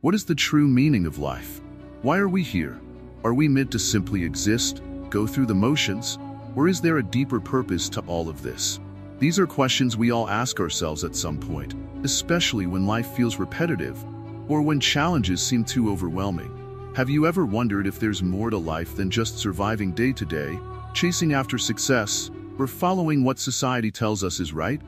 What is the true meaning of life? Why are we here? Are we meant to simply exist, go through the motions, or is there a deeper purpose to all of this? These are questions we all ask ourselves at some point, especially when life feels repetitive or when challenges seem too overwhelming. Have you ever wondered if there's more to life than just surviving day to day, chasing after success, or following what society tells us is right?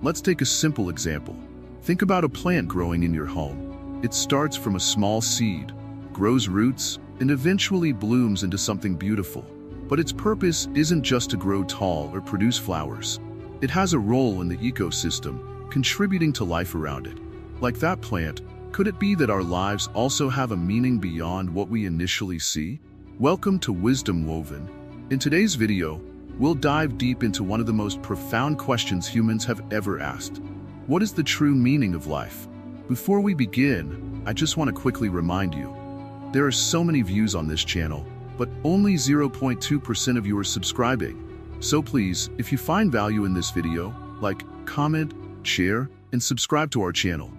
Let's take a simple example. Think about a plant growing in your home. It starts from a small seed, grows roots, and eventually blooms into something beautiful. But its purpose isn't just to grow tall or produce flowers. It has a role in the ecosystem, contributing to life around it. Like that plant, could it be that our lives also have a meaning beyond what we initially see? Welcome to Wisdom Woven. In today's video, we'll dive deep into one of the most profound questions humans have ever asked. What is the true meaning of life? Before we begin, I just want to quickly remind you, there are so many views on this channel, but only 0.2% of you are subscribing. So please, if you find value in this video, like, comment, share, and subscribe to our channel.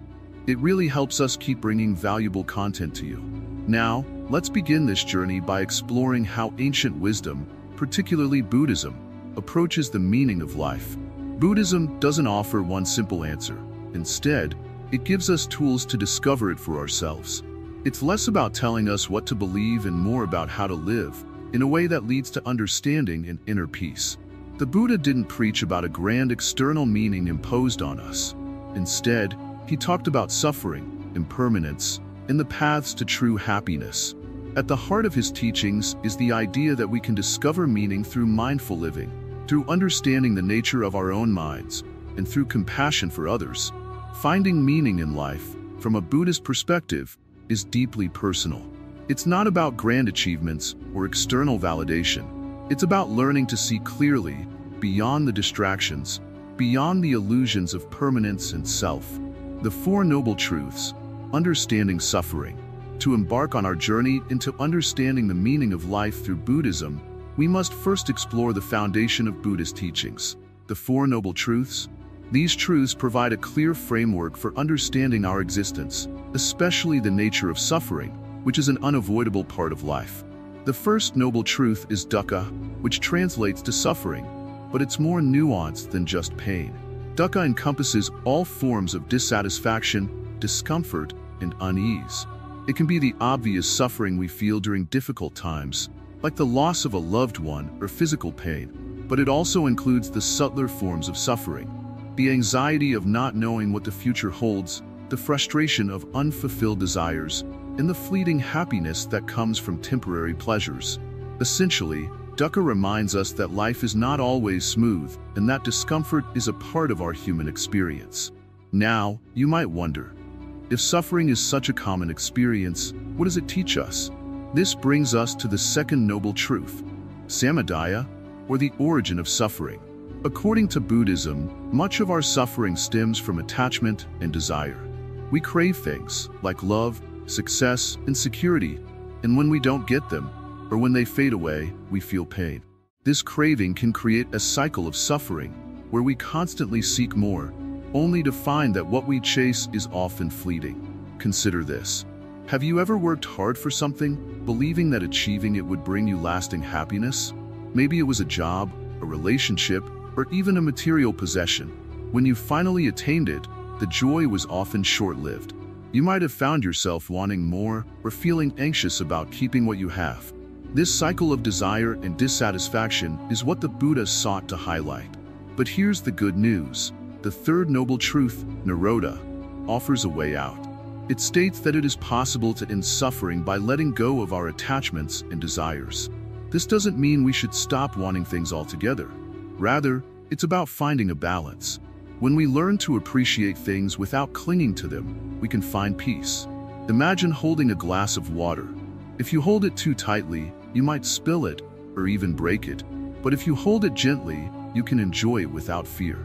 It really helps us keep bringing valuable content to you. Now, let's begin this journey by exploring how ancient wisdom, particularly Buddhism, approaches the meaning of life. Buddhism doesn't offer one simple answer. Instead, it gives us tools to discover it for ourselves. It's less about telling us what to believe and more about how to live, in a way that leads to understanding and inner peace. The Buddha didn't preach about a grand external meaning imposed on us. Instead, he talked about suffering, impermanence, and the paths to true happiness. At the heart of his teachings is the idea that we can discover meaning through mindful living, through understanding the nature of our own minds, and through compassion for others. Finding meaning in life, from a Buddhist perspective, is deeply personal. It's not about grand achievements or external validation. It's about learning to see clearly, beyond the distractions, beyond the illusions of permanence and self. The Four Noble Truths, understanding suffering. To embark on our journey into understanding the meaning of life through Buddhism, we must first explore the foundation of Buddhist teachings, the Four Noble Truths. These truths provide a clear framework for understanding our existence, especially the nature of suffering, which is an unavoidable part of life. The first noble truth is dukkha, which translates to suffering, but it's more nuanced than just pain. Dukkha encompasses all forms of dissatisfaction, discomfort, and unease. It can be the obvious suffering we feel during difficult times, like the loss of a loved one or physical pain, but it also includes the subtler forms of suffering. The anxiety of not knowing what the future holds, the frustration of unfulfilled desires, and the fleeting happiness that comes from temporary pleasures. Essentially, dukkha reminds us that life is not always smooth and that discomfort is a part of our human experience. Now, you might wonder, if suffering is such a common experience, what does it teach us? This brings us to the second noble truth, samadhi, or the origin of suffering. According to Buddhism, much of our suffering stems from attachment and desire. We crave things like love, success, and security, and when we don't get them, or when they fade away, we feel pain. This craving can create a cycle of suffering, where we constantly seek more, only to find that what we chase is often fleeting. Consider this. Have you ever worked hard for something, believing that achieving it would bring you lasting happiness? Maybe it was a job, a relationship, or even a material possession. When you finally attained it, the joy was often short-lived. You might have found yourself wanting more or feeling anxious about keeping what you have. This cycle of desire and dissatisfaction is what the Buddha sought to highlight. But here's the good news. The third noble truth, nirodha, offers a way out. It states that it is possible to end suffering by letting go of our attachments and desires. This doesn't mean we should stop wanting things altogether. Rather, it's about finding a balance. When we learn to appreciate things without clinging to them, we can find peace. Imagine holding a glass of water. If you hold it too tightly, you might spill it or even break it. But if you hold it gently, you can enjoy it without fear.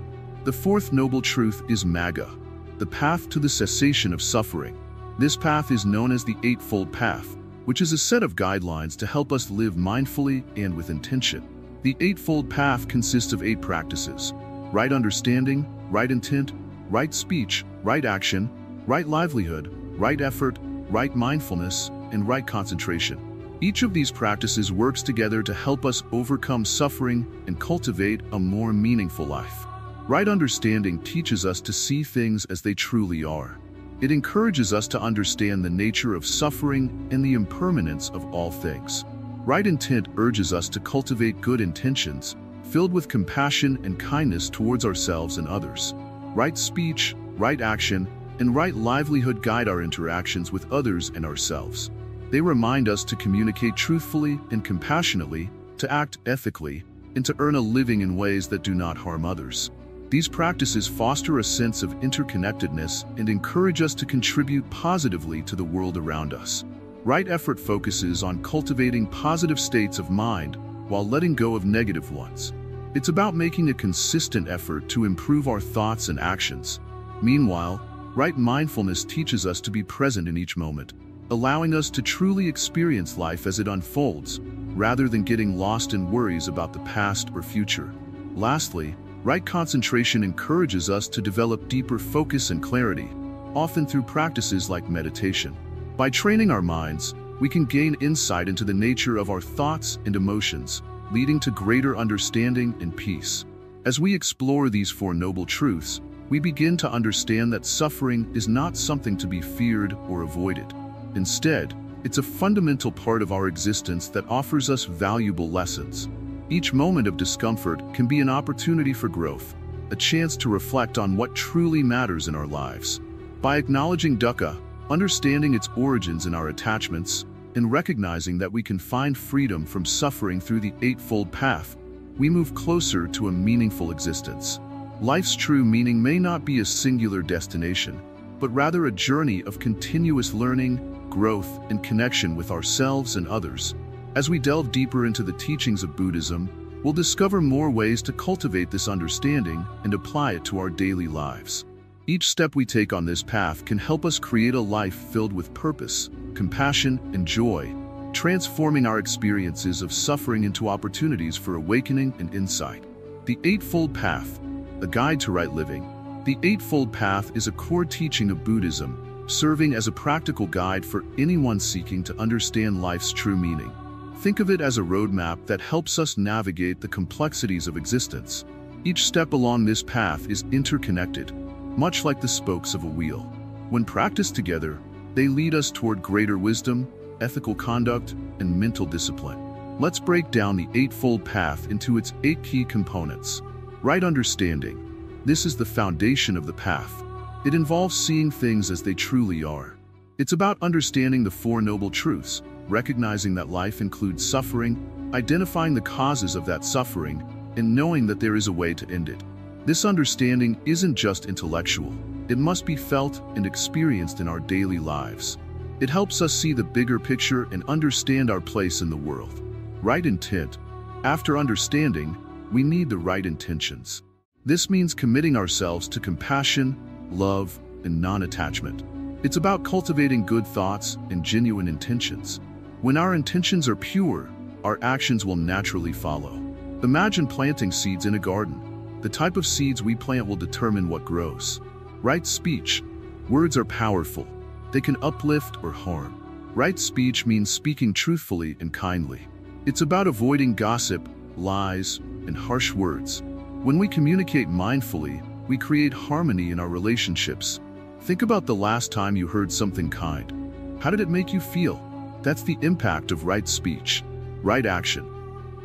The fourth noble truth is magga, the path to the cessation of suffering. This path is known as the Eightfold Path, which is a set of guidelines to help us live mindfully and with intention. The Eightfold Path consists of 8 practices: right understanding, right intent, right speech, right action, right livelihood, right effort, right mindfulness, and right concentration. Each of these practices works together to help us overcome suffering and cultivate a more meaningful life. Right understanding teaches us to see things as they truly are. It encourages us to understand the nature of suffering and the impermanence of all things. Right intent urges us to cultivate good intentions, filled with compassion and kindness towards ourselves and others. Right speech, right action, and right livelihood guide our interactions with others and ourselves. They remind us to communicate truthfully and compassionately, to act ethically, and to earn a living in ways that do not harm others. These practices foster a sense of interconnectedness and encourage us to contribute positively to the world around us. Right effort focuses on cultivating positive states of mind while letting go of negative ones. It's about making a consistent effort to improve our thoughts and actions. Meanwhile, right mindfulness teaches us to be present in each moment, allowing us to truly experience life as it unfolds, rather than getting lost in worries about the past or future. Lastly, right concentration encourages us to develop deeper focus and clarity, often through practices like meditation. By training our minds, we can gain insight into the nature of our thoughts and emotions, leading to greater understanding and peace. As we explore these Four Noble Truths, we begin to understand that suffering is not something to be feared or avoided. Instead, it's a fundamental part of our existence that offers us valuable lessons. Each moment of discomfort can be an opportunity for growth, a chance to reflect on what truly matters in our lives. By acknowledging dukkha, understanding its origins in our attachments, and recognizing that we can find freedom from suffering through the Eightfold Path, we move closer to a meaningful existence. Life's true meaning may not be a singular destination, but rather a journey of continuous learning, growth, and connection with ourselves and others. As we delve deeper into the teachings of Buddhism, we'll discover more ways to cultivate this understanding and apply it to our daily lives. Each step we take on this path can help us create a life filled with purpose, compassion, and joy, transforming our experiences of suffering into opportunities for awakening and insight. The Eightfold Path, a guide to right living. The Eightfold Path is a core teaching of Buddhism, serving as a practical guide for anyone seeking to understand life's true meaning. Think of it as a roadmap that helps us navigate the complexities of existence. Each step along this path is interconnected, much like the spokes of a wheel. When practiced together, they lead us toward greater wisdom, ethical conduct, and mental discipline. Let's break down the Eightfold Path into its 8 key components. Right understanding. This is the foundation of the path. It involves seeing things as they truly are. It's about understanding the Four Noble Truths, recognizing that life includes suffering, identifying the causes of that suffering, and knowing that there is a way to end it. This understanding isn't just intellectual. It must be felt and experienced in our daily lives. It helps us see the bigger picture and understand our place in the world. Right intent. After understanding, we need the right intentions. This means committing ourselves to compassion, love, and non-attachment. It's about cultivating good thoughts and genuine intentions. When our intentions are pure, our actions will naturally follow. Imagine planting seeds in a garden. The type of seeds we plant will determine what grows. Right speech. Words are powerful. They can uplift or harm. Right speech means speaking truthfully and kindly. It's about avoiding gossip, lies, and harsh words. When we communicate mindfully, we create harmony in our relationships. Think about the last time you heard something kind. How did it make you feel? That's the impact of right speech. Right action.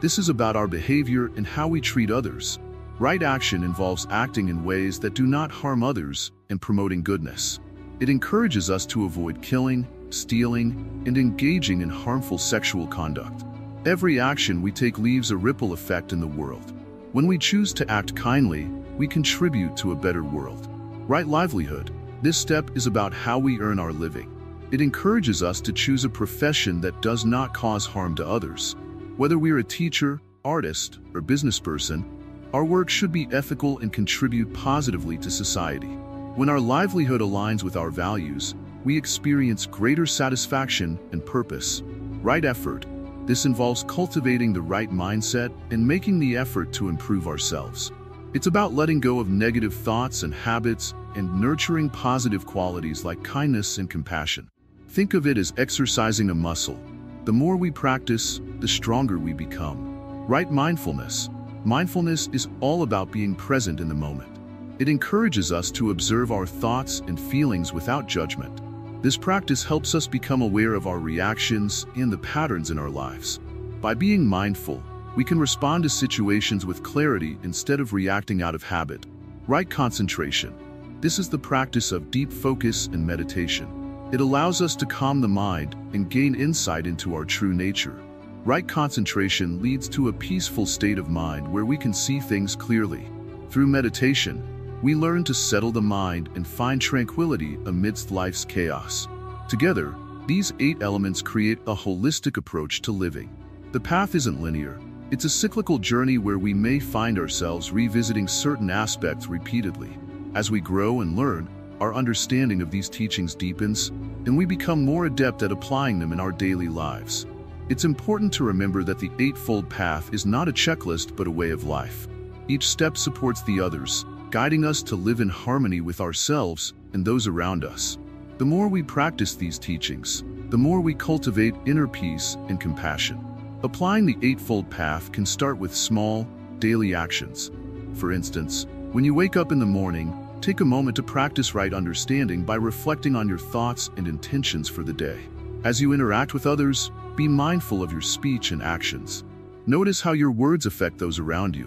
This is about our behavior and how we treat others. Right action involves acting in ways that do not harm others and promoting goodness. It encourages us to avoid killing, stealing, and engaging in harmful sexual conduct. Every action we take leaves a ripple effect in the world. When we choose to act kindly, we contribute to a better world. Right livelihood. This step is about how we earn our living. It encourages us to choose a profession that does not cause harm to others. Whether we're a teacher, artist, or business person, our work should be ethical and contribute positively to society. When our livelihood aligns with our values, we experience greater satisfaction and purpose. Right effort. This involves cultivating the right mindset and making the effort to improve ourselves. It's about letting go of negative thoughts and habits and nurturing positive qualities like kindness and compassion. Think of it as exercising a muscle. The more we practice, the stronger we become. Right mindfulness. Mindfulness is all about being present in the moment. It encourages us to observe our thoughts and feelings without judgment. This practice helps us become aware of our reactions and the patterns in our lives. By being mindful, we can respond to situations with clarity instead of reacting out of habit. Right concentration. This is the practice of deep focus and meditation. It allows us to calm the mind and gain insight into our true nature. Right concentration leads to a peaceful state of mind where we can see things clearly. Through meditation, we learn to settle the mind and find tranquility amidst life's chaos. Together, these 8 elements create a holistic approach to living. The path isn't linear. It's a cyclical journey where we may find ourselves revisiting certain aspects repeatedly. As we grow and learn, our understanding of these teachings deepens, and we become more adept at applying them in our daily lives. It's important to remember that the Eightfold Path is not a checklist but a way of life. Each step supports the others, guiding us to live in harmony with ourselves and those around us. The more we practice these teachings, the more we cultivate inner peace and compassion. Applying the Eightfold Path can start with small, daily actions. For instance, when you wake up in the morning, take a moment to practice right understanding by reflecting on your thoughts and intentions for the day. As you interact with others, be mindful of your speech and actions. Notice how your words affect those around you.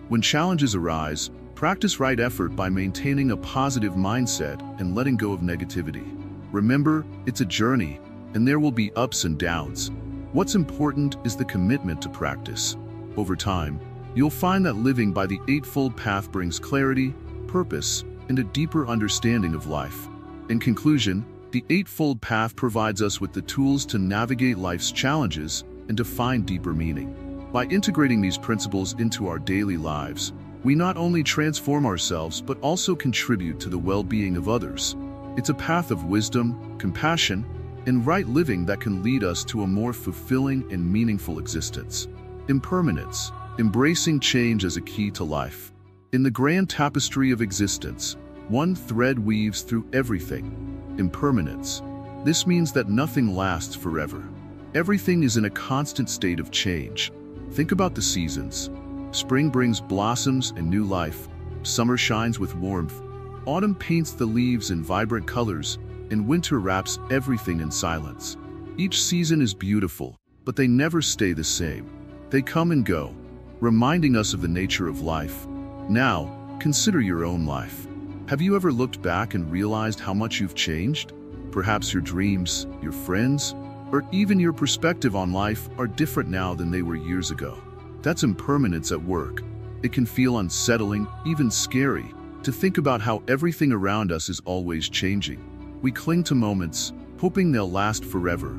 When challenges arise, practice right effort by maintaining a positive mindset and letting go of negativity. Remember, it's a journey, and there will be ups and downs. What's important is the commitment to practice. Over time, you'll find that living by the Eightfold Path brings clarity, purpose, and a deeper understanding of life. In conclusion, the Eightfold Path provides us with the tools to navigate life's challenges and to find deeper meaning. By integrating these principles into our daily lives, we not only transform ourselves but also contribute to the well-being of others. It's a path of wisdom, compassion, and right living that can lead us to a more fulfilling and meaningful existence. Impermanence. Embracing change as a key to life. In the grand tapestry of existence, one thread weaves through everything. Impermanence. This means that nothing lasts forever. Everything is in a constant state of change. Think about the seasons. Spring brings blossoms and new life. Summer shines with warmth. Autumn paints the leaves in vibrant colors, and winter wraps everything in silence. Each season is beautiful, but they never stay the same. They come and go, reminding us of the nature of life. Now, consider your own life. Have you ever looked back and realized how much you've changed? Perhaps your dreams, your friends, or even your perspective on life are different now than they were years ago. That's impermanence at work. It can feel unsettling, even scary, to think about how everything around us is always changing. We cling to moments, hoping they'll last forever,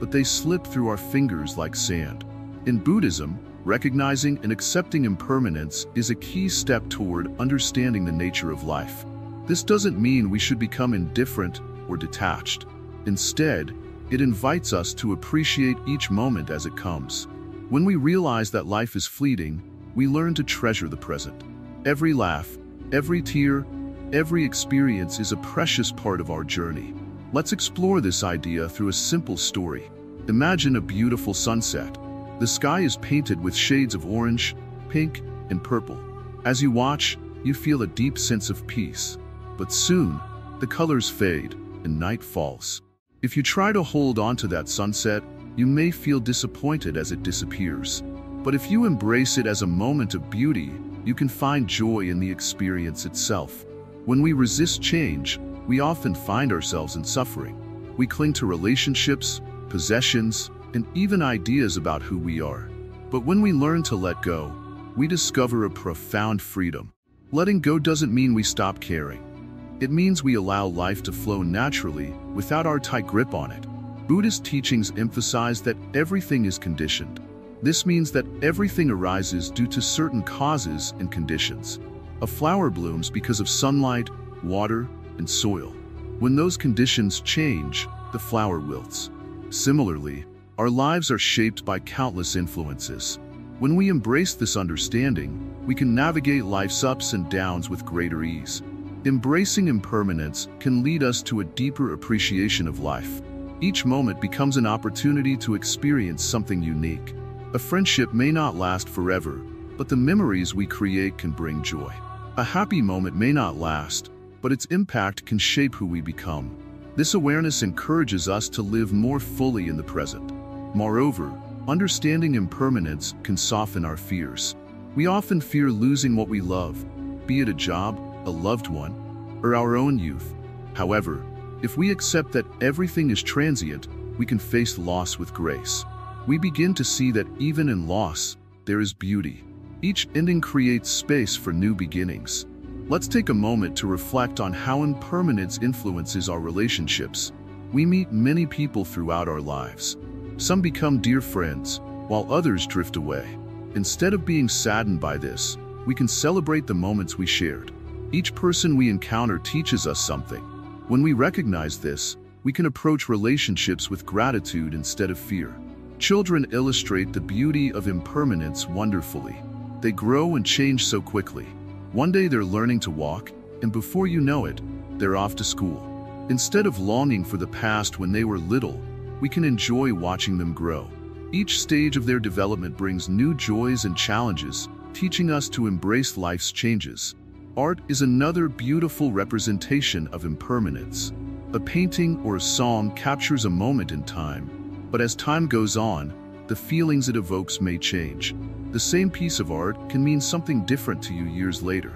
but they slip through our fingers like sand. In Buddhism, recognizing and accepting impermanence is a key step toward understanding the nature of life. This doesn't mean we should become indifferent or detached. Instead, it invites us to appreciate each moment as it comes. When we realize that life is fleeting, we learn to treasure the present. Every laugh, every tear, every experience is a precious part of our journey. Let's explore this idea through a simple story. Imagine a beautiful sunset. The sky is painted with shades of orange, pink, and purple. As you watch, you feel a deep sense of peace. But soon, the colors fade and night falls. If you try to hold on to that sunset, you may feel disappointed as it disappears. But if you embrace it as a moment of beauty, you can find joy in the experience itself. When we resist change, we often find ourselves in suffering. We cling to relationships, possessions, and even ideas about who we are. But when we learn to let go, we discover a profound freedom. Letting go doesn't mean we stop caring. It means we allow life to flow naturally without our tight grip on it. Buddhist teachings emphasize that everything is conditioned. This means that everything arises due to certain causes and conditions. A flower blooms because of sunlight, water, and soil. When those conditions change, the flower wilts. Similarly, our lives are shaped by countless influences. When we embrace this understanding, we can navigate life's ups and downs with greater ease. Embracing impermanence can lead us to a deeper appreciation of life. Each moment becomes an opportunity to experience something unique. A friendship may not last forever, but the memories we create can bring joy. A happy moment may not last, but its impact can shape who we become. This awareness encourages us to live more fully in the present. Moreover, understanding impermanence can soften our fears. We often fear losing what we love, be it a job, a loved one, or our own youth. However, if we accept that everything is transient, we can face loss with grace. We begin to see that even in loss, there is beauty. Each ending creates space for new beginnings. Let's take a moment to reflect on how impermanence influences our relationships. We meet many people throughout our lives. Some become dear friends, while others drift away. Instead of being saddened by this, we can celebrate the moments we shared. Each person we encounter teaches us something. When we recognize this, we can approach relationships with gratitude instead of fear. Children illustrate the beauty of impermanence wonderfully. They grow and change so quickly. One day they're learning to walk, and before you know it, they're off to school. Instead of longing for the past when they were little, we can enjoy watching them grow. Each stage of their development brings new joys and challenges, teaching us to embrace life's changes. Art is another beautiful representation of impermanence. A painting or a song captures a moment in time, but as time goes on, the feelings it evokes may change. The same piece of art can mean something different to you years later.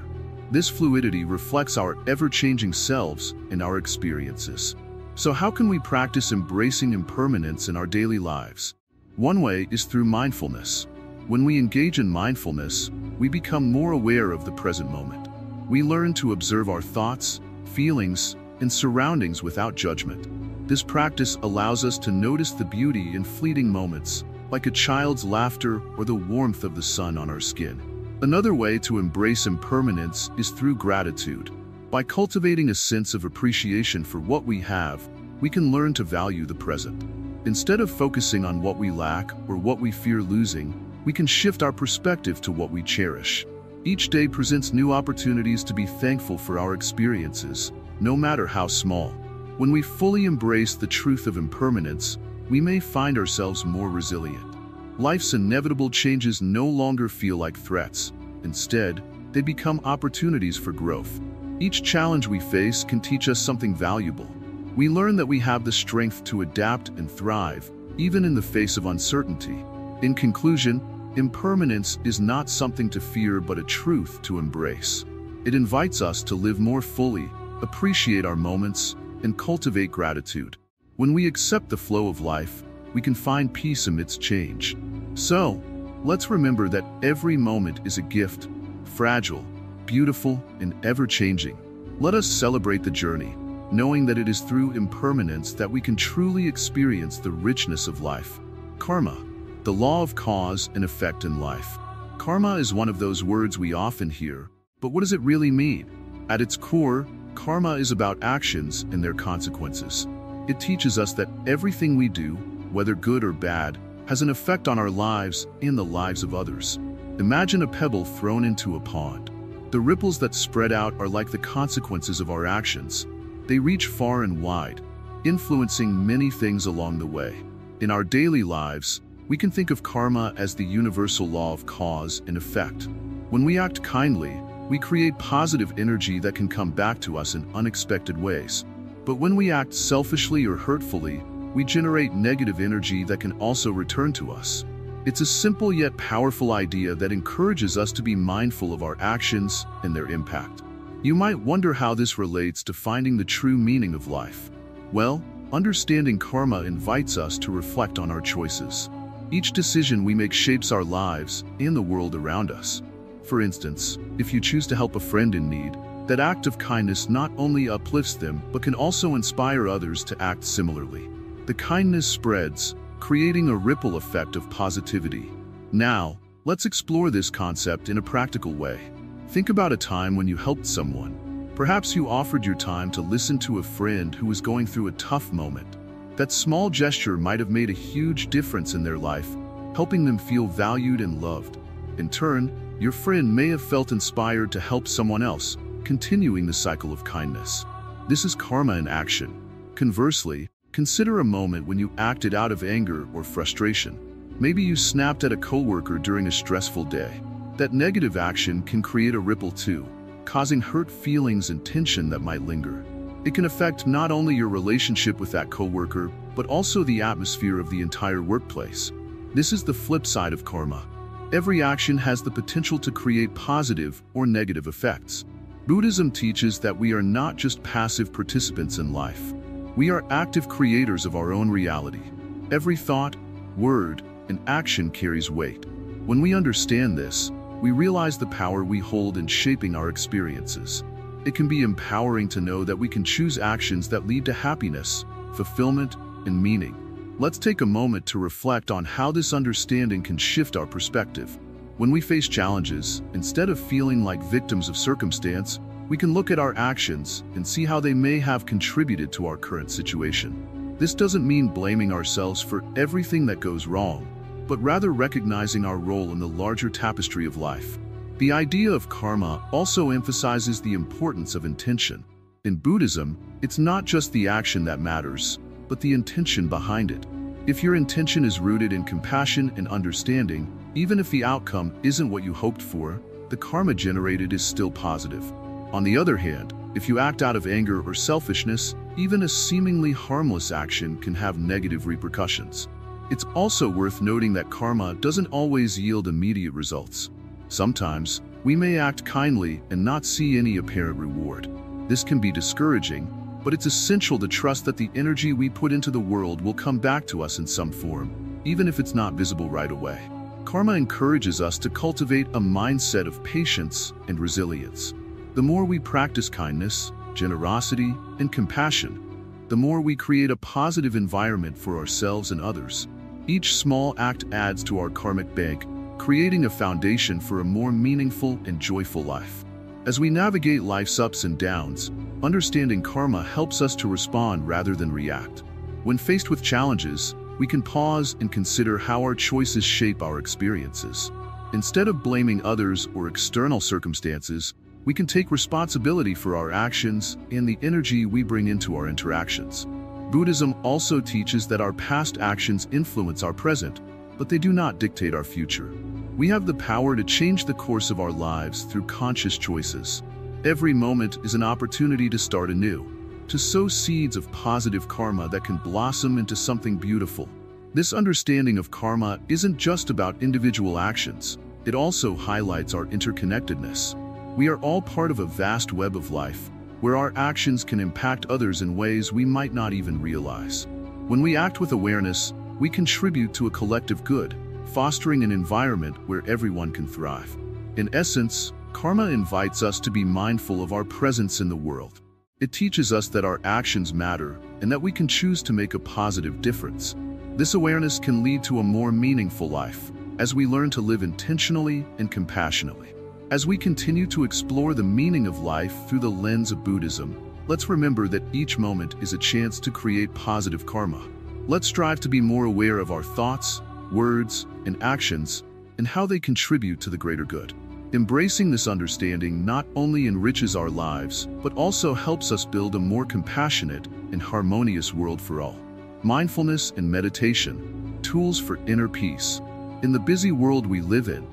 This fluidity reflects our ever-changing selves and our experiences. So how can we practice embracing impermanence in our daily lives? One way is through mindfulness. When we engage in mindfulness, we become more aware of the present moment. We learn to observe our thoughts, feelings, and surroundings without judgment. This practice allows us to notice the beauty in fleeting moments, like a child's laughter or the warmth of the sun on our skin. Another way to embrace impermanence is through gratitude. By cultivating a sense of appreciation for what we have, we can learn to value the present. Instead of focusing on what we lack or what we fear losing, we can shift our perspective to what we cherish. Each day presents new opportunities to be thankful for our experiences, no matter how small. When we fully embrace the truth of impermanence, we may find ourselves more resilient. Life's inevitable changes no longer feel like threats. Instead, they become opportunities for growth. Each challenge we face can teach us something valuable. We learn that we have the strength to adapt and thrive, even in the face of uncertainty. In conclusion, impermanence is not something to fear but a truth to embrace. It invites us to live more fully, appreciate our moments, and cultivate gratitude. When we accept the flow of life, we can find peace amidst change. So, let's remember that every moment is a gift, fragile, beautiful, and ever-changing. Let us celebrate the journey, knowing that it is through impermanence that we can truly experience the richness of life. Karma, the law of cause and effect in life. Karma is one of those words we often hear, but what does it really mean? At its core, karma is about actions and their consequences. It teaches us that everything we do, whether good or bad, has an effect on our lives and the lives of others. Imagine a pebble thrown into a pond. The ripples that spread out are like the consequences of our actions. They reach far and wide, influencing many things along the way. In our daily lives, we can think of karma as the universal law of cause and effect. When we act kindly, we create positive energy that can come back to us in unexpected ways. But when we act selfishly or hurtfully, we generate negative energy that can also return to us. It's a simple yet powerful idea that encourages us to be mindful of our actions and their impact. You might wonder how this relates to finding the true meaning of life. Well, understanding karma invites us to reflect on our choices. Each decision we make shapes our lives and the world around us. For instance, if you choose to help a friend in need, that act of kindness not only uplifts them but can also inspire others to act similarly. The kindness spreads, creating a ripple effect of positivity. Now, let's explore this concept in a practical way. Think about a time when you helped someone. Perhaps you offered your time to listen to a friend who was going through a tough moment. That small gesture might have made a huge difference in their life, helping them feel valued and loved. In turn, your friend may have felt inspired to help someone else, continuing the cycle of kindness. This is karma in action. Conversely, Consider a moment when you acted out of anger or frustration. Maybe you snapped at a coworker during a stressful day. That negative action can create a ripple too, causing hurt feelings and tension that might linger. It can affect not only your relationship with that coworker, but also the atmosphere of the entire workplace. This is the flip side of karma. Every action has the potential to create positive or negative effects. Buddhism teaches that we are not just passive participants in life. We are active creators of our own reality. Every thought, word, and action carries weight. When we understand this, we realize the power we hold in shaping our experiences. It can be empowering to know that we can choose actions that lead to happiness, fulfillment, and meaning. Let's take a moment to reflect on how this understanding can shift our perspective. When we face challenges, instead of feeling like victims of circumstance, we can look at our actions and see how they may have contributed to our current situation. This doesn't mean blaming ourselves for everything that goes wrong, but rather recognizing our role in the larger tapestry of life. The idea of karma also emphasizes the importance of intention. In Buddhism, it's not just the action that matters, but the intention behind it. If your intention is rooted in compassion and understanding, even if the outcome isn't what you hoped for, the karma generated is still positive. On the other hand, if you act out of anger or selfishness, even a seemingly harmless action can have negative repercussions. It's also worth noting that karma doesn't always yield immediate results. Sometimes, we may act kindly and not see any apparent reward. This can be discouraging, but it's essential to trust that the energy we put into the world will come back to us in some form, even if it's not visible right away. Karma encourages us to cultivate a mindset of patience and resilience. The more we practice kindness, generosity, and compassion, the more we create a positive environment for ourselves and others. Each small act adds to our karmic bank, creating a foundation for a more meaningful and joyful life. As we navigate life's ups and downs, understanding karma helps us to respond rather than react. When faced with challenges, we can pause and consider how our choices shape our experiences. Instead of blaming others or external circumstances, we can take responsibility for our actions and the energy we bring into our interactions. Buddhism also teaches that our past actions influence our present, but they do not dictate our future. We have the power to change the course of our lives through conscious choices. Every moment is an opportunity to start anew, to sow seeds of positive karma that can blossom into something beautiful. This understanding of karma isn't just about individual actions, it also highlights our interconnectedness. We are all part of a vast web of life, where our actions can impact others in ways we might not even realize. When we act with awareness, we contribute to a collective good, fostering an environment where everyone can thrive. In essence, karma invites us to be mindful of our presence in the world. It teaches us that our actions matter and that we can choose to make a positive difference. This awareness can lead to a more meaningful life, as we learn to live intentionally and compassionately. As we continue to explore the meaning of life through the lens of Buddhism, let's remember that each moment is a chance to create positive karma. Let's strive to be more aware of our thoughts, words, and actions, and how they contribute to the greater good. Embracing this understanding not only enriches our lives, but also helps us build a more compassionate and harmonious world for all. Mindfulness and meditation, tools for inner peace. In the busy world we live in,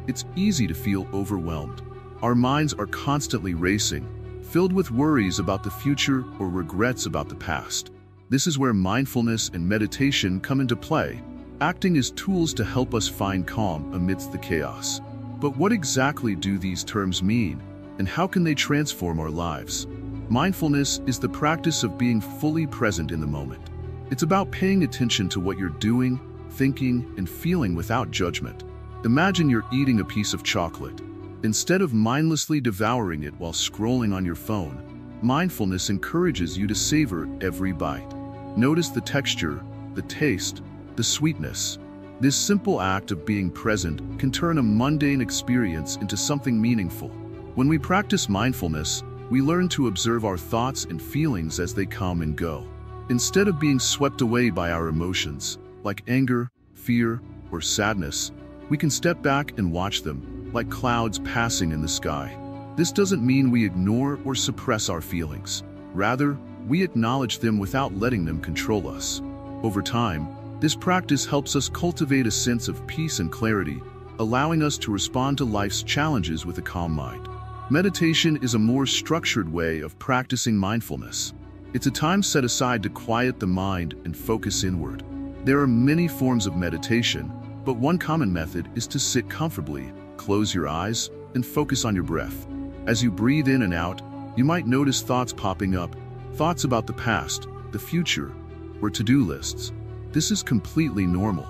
it's easy to feel overwhelmed. Our minds are constantly racing, filled with worries about the future or regrets about the past. This is where mindfulness and meditation come into play, acting as tools to help us find calm amidst the chaos. But what exactly do these terms mean, and how can they transform our lives? Mindfulness is the practice of being fully present in the moment. It's about paying attention to what you're doing, thinking, and feeling without judgment. Imagine you're eating a piece of chocolate. Instead of mindlessly devouring it while scrolling on your phone, mindfulness encourages you to savor every bite. Notice the texture, the taste, the sweetness. This simple act of being present can turn a mundane experience into something meaningful. When we practice mindfulness, we learn to observe our thoughts and feelings as they come and go. Instead of being swept away by our emotions, like anger, fear, or sadness, we can step back and watch them, like clouds passing in the sky. This doesn't mean we ignore or suppress our feelings. Rather, we acknowledge them without letting them control us. Over time, this practice helps us cultivate a sense of peace and clarity, allowing us to respond to life's challenges with a calm mind. Meditation is a more structured way of practicing mindfulness. It's a time set aside to quiet the mind and focus inward. There are many forms of meditation, but one common method is to sit comfortably, close your eyes, and focus on your breath. As you breathe in and out, you might notice thoughts popping up, thoughts about the past, the future, or to-do lists. This is completely normal.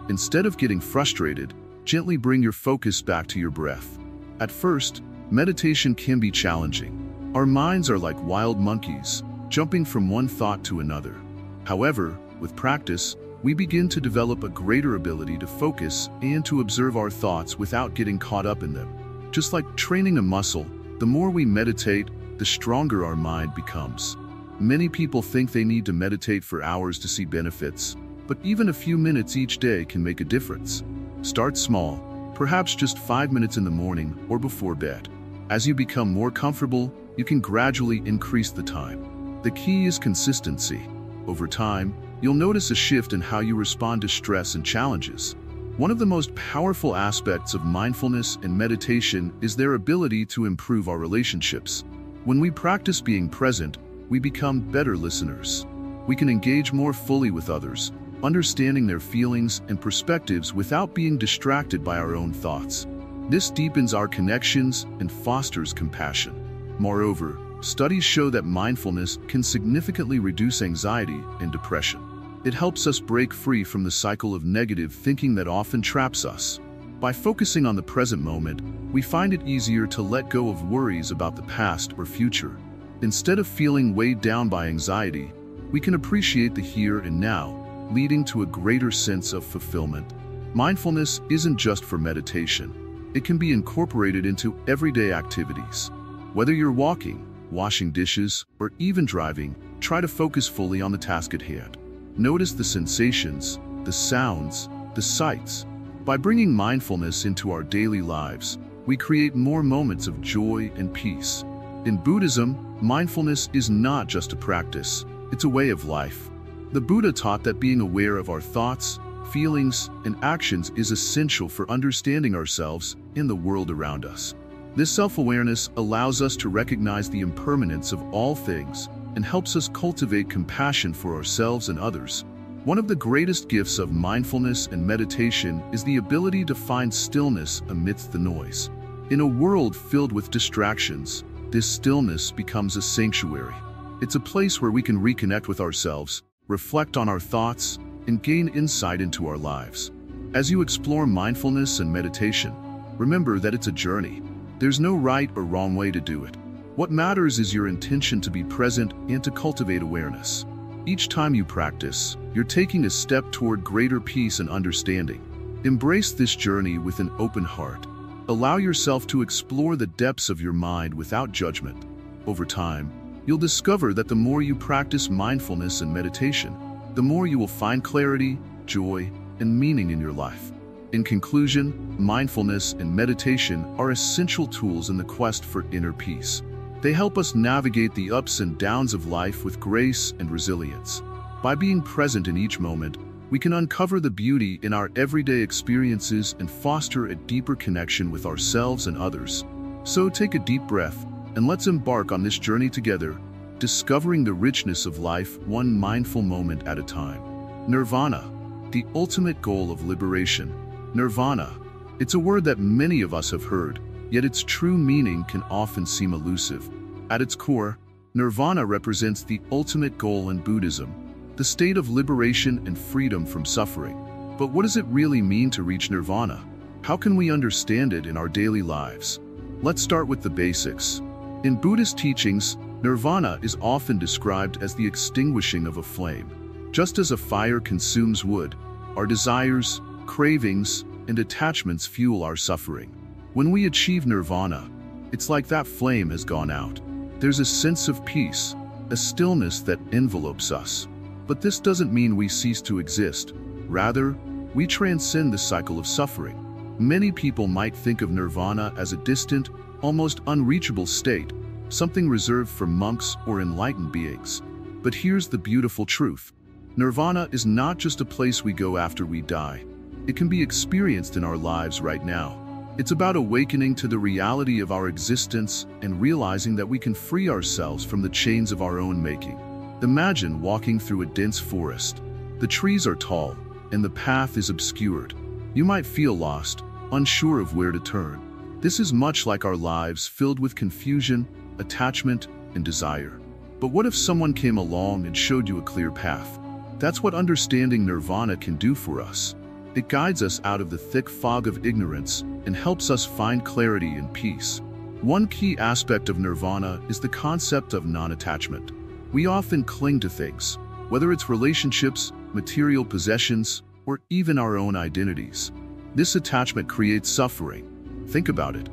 Instead of getting frustrated, gently bring your focus back to your breath. At first, meditation can be challenging. Our minds are like wild monkeys, jumping from one thought to another. However, with practice, we begin to develop a greater ability to focus and to observe our thoughts without getting caught up in them. Just like training a muscle, the more we meditate, the stronger our mind becomes. Many people think they need to meditate for hours to see benefits, but even a few minutes each day can make a difference. Start small, perhaps just 5 minutes in the morning or before bed. As you become more comfortable, you can gradually increase the time. The key is consistency. Over time, you'll notice a shift in how you respond to stress and challenges. One of the most powerful aspects of mindfulness and meditation is their ability to improve our relationships. When we practice being present, we become better listeners. We can engage more fully with others, understanding their feelings and perspectives without being distracted by our own thoughts. This deepens our connections and fosters compassion. Moreover, studies show that mindfulness can significantly reduce anxiety and depression. It helps us break free from the cycle of negative thinking that often traps us. By focusing on the present moment, we find it easier to let go of worries about the past or future. Instead of feeling weighed down by anxiety, we can appreciate the here and now, leading to a greater sense of fulfillment. Mindfulness isn't just for meditation. It can be incorporated into everyday activities. Whether you're walking, washing dishes, or even driving, try to focus fully on the task at hand. Notice the sensations, the sounds, the sights. By bringing mindfulness into our daily lives, we create more moments of joy and peace. In Buddhism, mindfulness is not just a practice, it's a way of life. The Buddha taught that being aware of our thoughts, feelings, and actions is essential for understanding ourselves and the world around us. This self-awareness allows us to recognize the impermanence of all things and helps us cultivate compassion for ourselves and others. One of the greatest gifts of mindfulness and meditation is the ability to find stillness amidst the noise. In a world filled with distractions, this stillness becomes a sanctuary. It's a place where we can reconnect with ourselves, reflect on our thoughts, and gain insight into our lives. As you explore mindfulness and meditation, remember that it's a journey. There's no right or wrong way to do it. What matters is your intention to be present and to cultivate awareness. Each time you practice, you're taking a step toward greater peace and understanding. Embrace this journey with an open heart. Allow yourself to explore the depths of your mind without judgment. Over time, you'll discover that the more you practice mindfulness and meditation, the more you will find clarity, joy, and meaning in your life. In conclusion, mindfulness and meditation are essential tools in the quest for inner peace. They help us navigate the ups and downs of life with grace and resilience. By being present in each moment, we can uncover the beauty in our everyday experiences and foster a deeper connection with ourselves and others. So take a deep breath, and let's embark on this journey together, discovering the richness of life one mindful moment at a time. Nirvana, the ultimate goal of liberation. Nirvana. It's a word that many of us have heard, yet its true meaning can often seem elusive. At its core, nirvana represents the ultimate goal in Buddhism, the state of liberation and freedom from suffering. But what does it really mean to reach nirvana? How can we understand it in our daily lives? Let's start with the basics. In Buddhist teachings, nirvana is often described as the extinguishing of a flame. Just as a fire consumes wood, our desires, cravings, and attachments fuel our suffering. When we achieve nirvana, it's like that flame has gone out. There's a sense of peace, a stillness that envelopes us. But this doesn't mean we cease to exist. Rather, we transcend the cycle of suffering. Many people might think of nirvana as a distant, almost unreachable state, something reserved for monks or enlightened beings. But here's the beautiful truth. Nirvana is not just a place we go after we die. It can be experienced in our lives right now. It's about awakening to the reality of our existence and realizing that we can free ourselves from the chains of our own making. Imagine walking through a dense forest. The trees are tall, and the path is obscured. You might feel lost, unsure of where to turn. This is much like our lives, filled with confusion, attachment, and desire. But what if someone came along and showed you a clear path? That's what understanding nirvana can do for us. It guides us out of the thick fog of ignorance and helps us find clarity and peace. One key aspect of nirvana is the concept of non-attachment. We often cling to things, whether it's relationships, material possessions, or even our own identities. This attachment creates suffering. Think about it.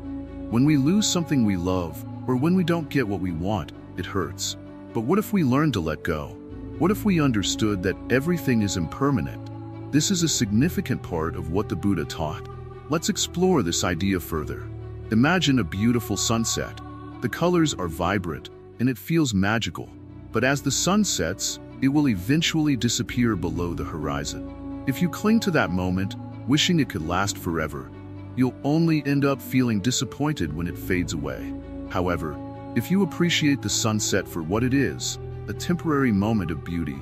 When we lose something we love, or when we don't get what we want, it hurts. But what if we learned to let go? What if we understood that everything is impermanent? This is a significant part of what the Buddha taught. Let's explore this idea further. Imagine a beautiful sunset. The colors are vibrant, and it feels magical. But as the sun sets, it will eventually disappear below the horizon. If you cling to that moment, wishing it could last forever, you'll only end up feeling disappointed when it fades away. However, if you appreciate the sunset for what it is, a temporary moment of beauty,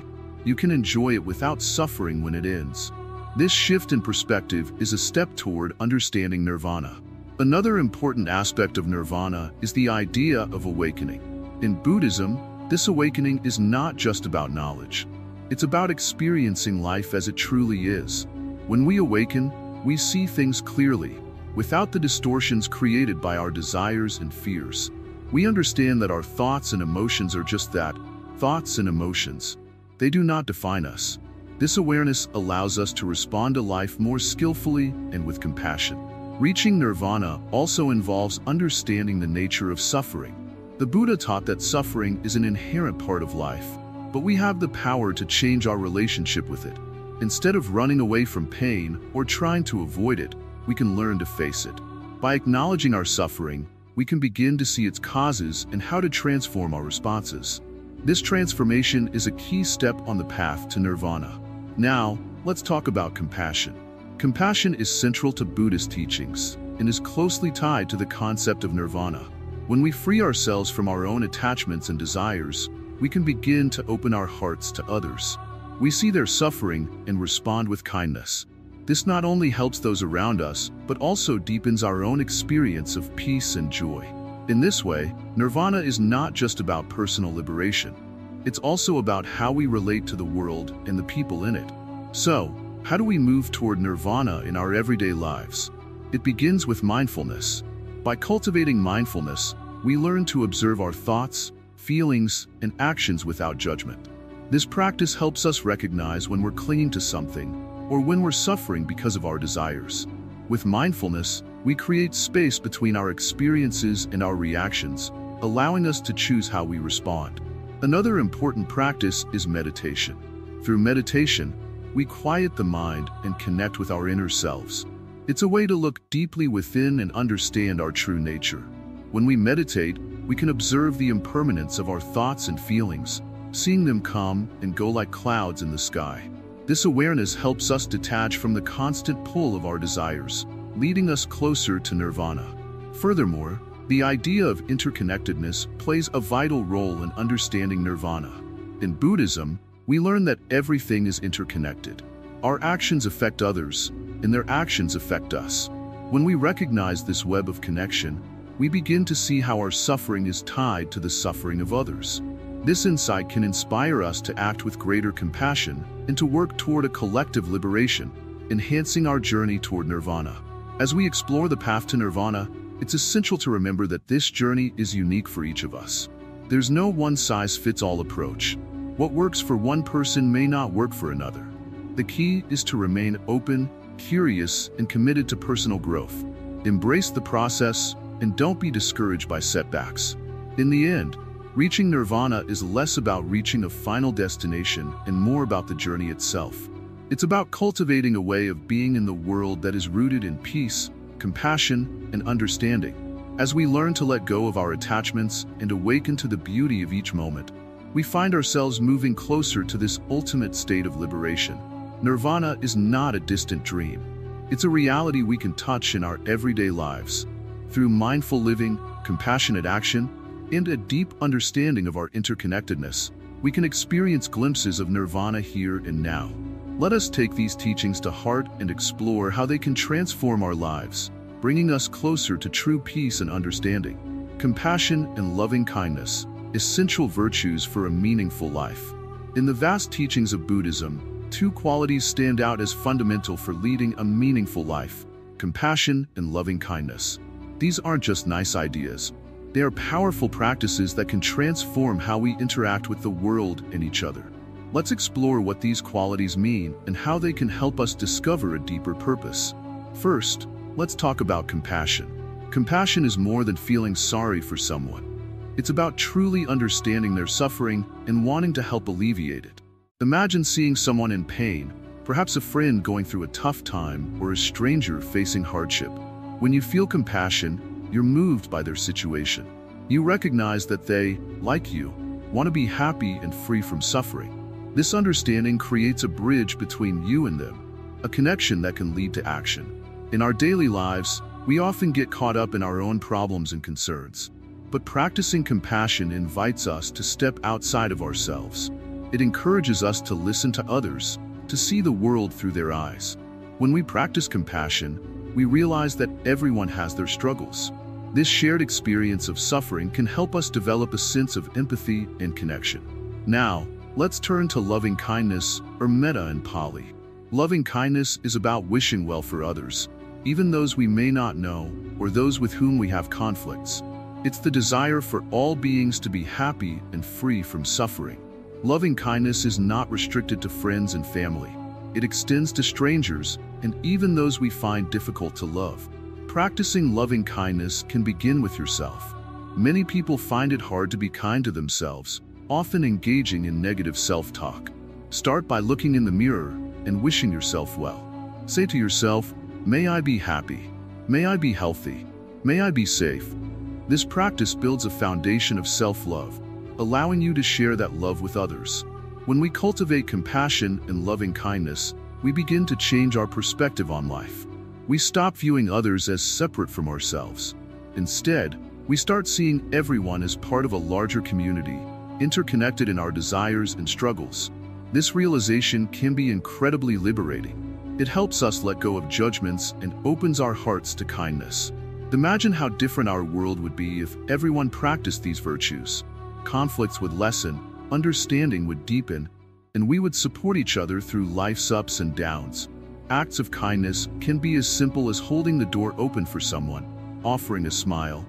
you can enjoy it without suffering when it ends. This shift in perspective is a step toward understanding nirvana. Another important aspect of nirvana is the idea of awakening. In Buddhism, this awakening is not just about knowledge. It's about experiencing life as it truly is. When we awaken, we see things clearly, without the distortions created by our desires and fears. We understand that our thoughts and emotions are just that, thoughts and emotions. They do not define us. This awareness allows us to respond to life more skillfully and with compassion. Reaching nirvana also involves understanding the nature of suffering. The Buddha taught that suffering is an inherent part of life, but we have the power to change our relationship with it. Instead of running away from pain or trying to avoid it, we can learn to face it. By acknowledging our suffering, we can begin to see its causes and how to transform our responses. This transformation is a key step on the path to nirvana. Now, let's talk about compassion. Compassion is central to Buddhist teachings and is closely tied to the concept of nirvana. When we free ourselves from our own attachments and desires, we can begin to open our hearts to others. We see their suffering and respond with kindness. This not only helps those around us, but also deepens our own experience of peace and joy. In this way, nirvana is not just about personal liberation. It's also about how we relate to the world and the people in it. So, how do we move toward nirvana in our everyday lives? It begins with mindfulness. By cultivating mindfulness, we learn to observe our thoughts, feelings, and actions without judgment. This practice helps us recognize when we're clinging to something or when we're suffering because of our desires. With mindfulness, we create space between our experiences and our reactions, allowing us to choose how we respond. Another important practice is meditation. Through meditation, we quiet the mind and connect with our inner selves. It's a way to look deeply within and understand our true nature. When we meditate, we can observe the impermanence of our thoughts and feelings, seeing them come and go like clouds in the sky. This awareness helps us detach from the constant pull of our desires, leading us closer to nirvana. Furthermore, the idea of interconnectedness plays a vital role in understanding nirvana. In Buddhism, we learn that everything is interconnected. Our actions affect others, and their actions affect us. When we recognize this web of connection, we begin to see how our suffering is tied to the suffering of others. This insight can inspire us to act with greater compassion and to work toward a collective liberation, enhancing our journey toward nirvana. As we explore the path to nirvana, it's essential to remember that this journey is unique for each of us. There's no one-size-fits-all approach. What works for one person may not work for another. The key is to remain open, curious, and committed to personal growth. Embrace the process and don't be discouraged by setbacks. In the end, reaching nirvana is less about reaching a final destination and more about the journey itself. It's about cultivating a way of being in the world that is rooted in peace, compassion, and understanding. As we learn to let go of our attachments and awaken to the beauty of each moment, we find ourselves moving closer to this ultimate state of liberation. Nirvana is not a distant dream. It's a reality we can touch in our everyday lives. Through mindful living, compassionate action, and a deep understanding of our interconnectedness, we can experience glimpses of nirvana here and now. Let us take these teachings to heart and explore how they can transform our lives, bringing us closer to true peace and understanding. Compassion and loving kindness, essential virtues for a meaningful life. In the vast teachings of Buddhism, two qualities stand out as fundamental for leading a meaningful life: compassion and loving kindness. These aren't just nice ideas. They are powerful practices that can transform how we interact with the world and each other. Let's explore what these qualities mean and how they can help us discover a deeper purpose. First, let's talk about compassion. Compassion is more than feeling sorry for someone. It's about truly understanding their suffering and wanting to help alleviate it. Imagine seeing someone in pain, perhaps a friend going through a tough time or a stranger facing hardship. When you feel compassion, you're moved by their situation. You recognize that they, like you, want to be happy and free from suffering. This understanding creates a bridge between you and them, a connection that can lead to action. In our daily lives, we often get caught up in our own problems and concerns. But practicing compassion invites us to step outside of ourselves. It encourages us to listen to others, to see the world through their eyes. When we practice compassion, we realize that everyone has their struggles. This shared experience of suffering can help us develop a sense of empathy and connection. Now, let's turn to loving kindness, or metta in Pali. Loving kindness is about wishing well for others, even those we may not know or those with whom we have conflicts. It's the desire for all beings to be happy and free from suffering. Loving kindness is not restricted to friends and family. It extends to strangers and even those we find difficult to love. Practicing loving kindness can begin with yourself. Many people find it hard to be kind to themselves, often engaging in negative self-talk. Start by looking in the mirror and wishing yourself well. Say to yourself, "May I be happy. May I be healthy. May I be safe." This practice builds a foundation of self-love, allowing you to share that love with others. When we cultivate compassion and loving kindness, we begin to change our perspective on life. We stop viewing others as separate from ourselves. Instead, we start seeing everyone as part of a larger community, interconnected in our desires and struggles. This realization can be incredibly liberating. It helps us let go of judgments and opens our hearts to kindness. Imagine how different our world would be if everyone practiced these virtues. Conflicts would lessen, understanding would deepen, and we would support each other through life's ups and downs. Acts of kindness can be as simple as holding the door open for someone, offering a smile,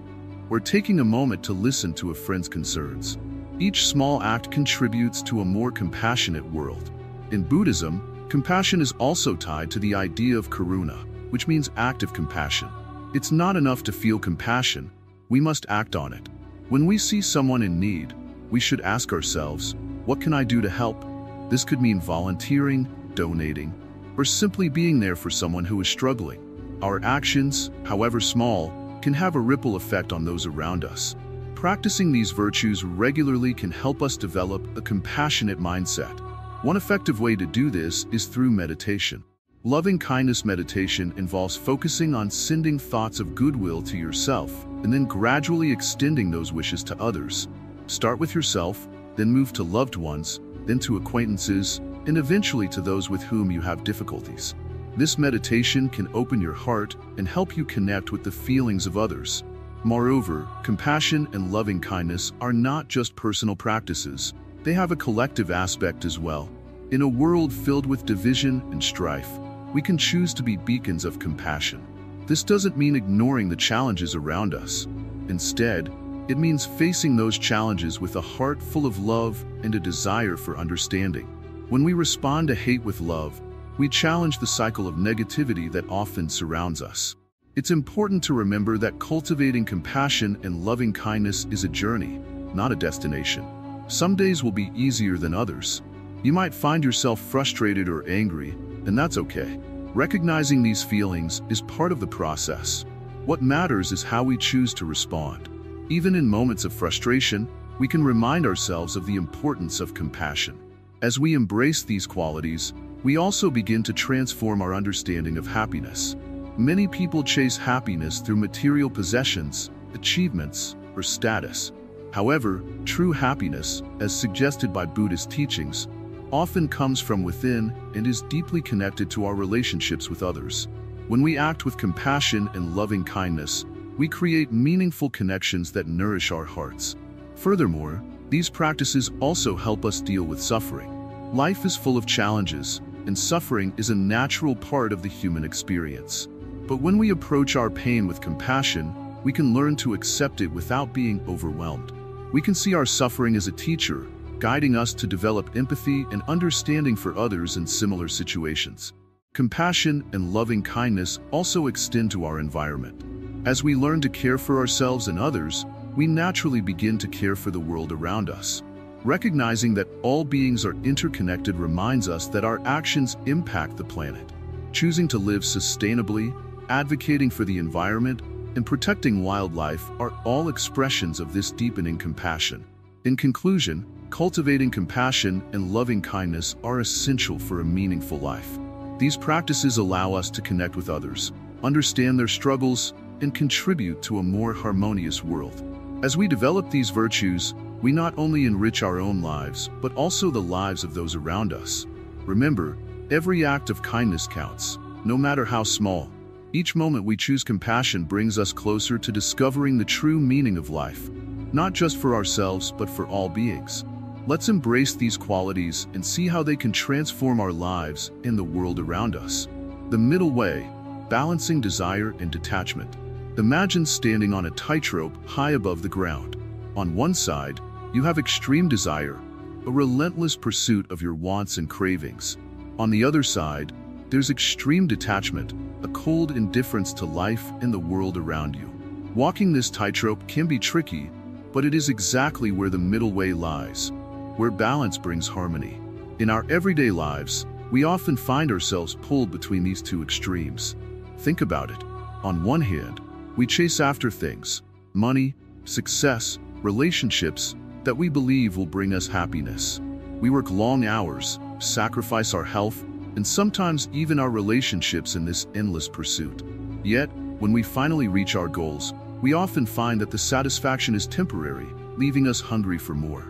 or taking a moment to listen to a friend's concerns. Each small act contributes to a more compassionate world. In Buddhism, compassion is also tied to the idea of karuna, which means active compassion. It's not enough to feel compassion, we must act on it. When we see someone in need, we should ask ourselves, what can I do to help? This could mean volunteering, donating, or simply being there for someone who is struggling. Our actions, however small, can have a ripple effect on those around us. Practicing these virtues regularly can help us develop a compassionate mindset. One effective way to do this is through meditation. Loving kindness meditation involves focusing on sending thoughts of goodwill to yourself and then gradually extending those wishes to others. Start with yourself, then move to loved ones, then to acquaintances, and eventually to those with whom you have difficulties. This meditation can open your heart and help you connect with the feelings of others. Moreover, compassion and loving kindness are not just personal practices. They have a collective aspect as well. In a world filled with division and strife, we can choose to be beacons of compassion. This doesn't mean ignoring the challenges around us. Instead, it means facing those challenges with a heart full of love and a desire for understanding. When we respond to hate with love, we challenge the cycle of negativity that often surrounds us. It's important to remember that cultivating compassion and loving kindness is a journey, not a destination. Some days will be easier than others. You might find yourself frustrated or angry, and that's okay. Recognizing these feelings is part of the process. What matters is how we choose to respond. Even in moments of frustration, we can remind ourselves of the importance of compassion. As we embrace these qualities, we also begin to transform our understanding of happiness. Many people chase happiness through material possessions, achievements, or status. However, true happiness, as suggested by Buddhist teachings, often comes from within and is deeply connected to our relationships with others. When we act with compassion and loving kindness, we create meaningful connections that nourish our hearts. Furthermore, these practices also help us deal with suffering. Life is full of challenges, and suffering is a natural part of the human experience. But when we approach our pain with compassion, we can learn to accept it without being overwhelmed. We can see our suffering as a teacher, guiding us to develop empathy and understanding for others in similar situations. Compassion and loving kindness also extend to our environment. As we learn to care for ourselves and others, we naturally begin to care for the world around us. Recognizing that all beings are interconnected reminds us that our actions impact the planet. Choosing to live sustainably, advocating for the environment, and protecting wildlife are all expressions of this deepening compassion. In conclusion, cultivating compassion and loving kindness are essential for a meaningful life. These practices allow us to connect with others, understand their struggles, and contribute to a more harmonious world. As we develop these virtues, we not only enrich our own lives, but also the lives of those around us. Remember, every act of kindness counts, no matter how small. Each moment we choose compassion brings us closer to discovering the true meaning of life, not just for ourselves, but for all beings. Let's embrace these qualities and see how they can transform our lives and the world around us. The middle way, balancing desire and detachment. Imagine standing on a tightrope high above the ground. On one side, you have extreme desire, a relentless pursuit of your wants and cravings. On the other side, there's extreme detachment, a cold indifference to life and the world around you. Walking this tightrope can be tricky, but it is exactly where the middle way lies, where balance brings harmony. In our everyday lives, we often find ourselves pulled between these two extremes. Think about it. On one hand, we chase after things, money, success, relationships, that we believe will bring us happiness. We work long hours, sacrifice our health, and sometimes even our relationships in this endless pursuit. Yet, when we finally reach our goals, we often find that the satisfaction is temporary, leaving us hungry for more.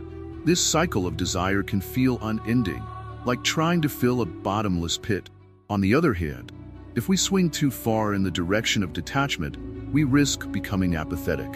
This cycle of desire can feel unending, like trying to fill a bottomless pit. On the other hand, if we swing too far in the direction of detachment, we risk becoming apathetic.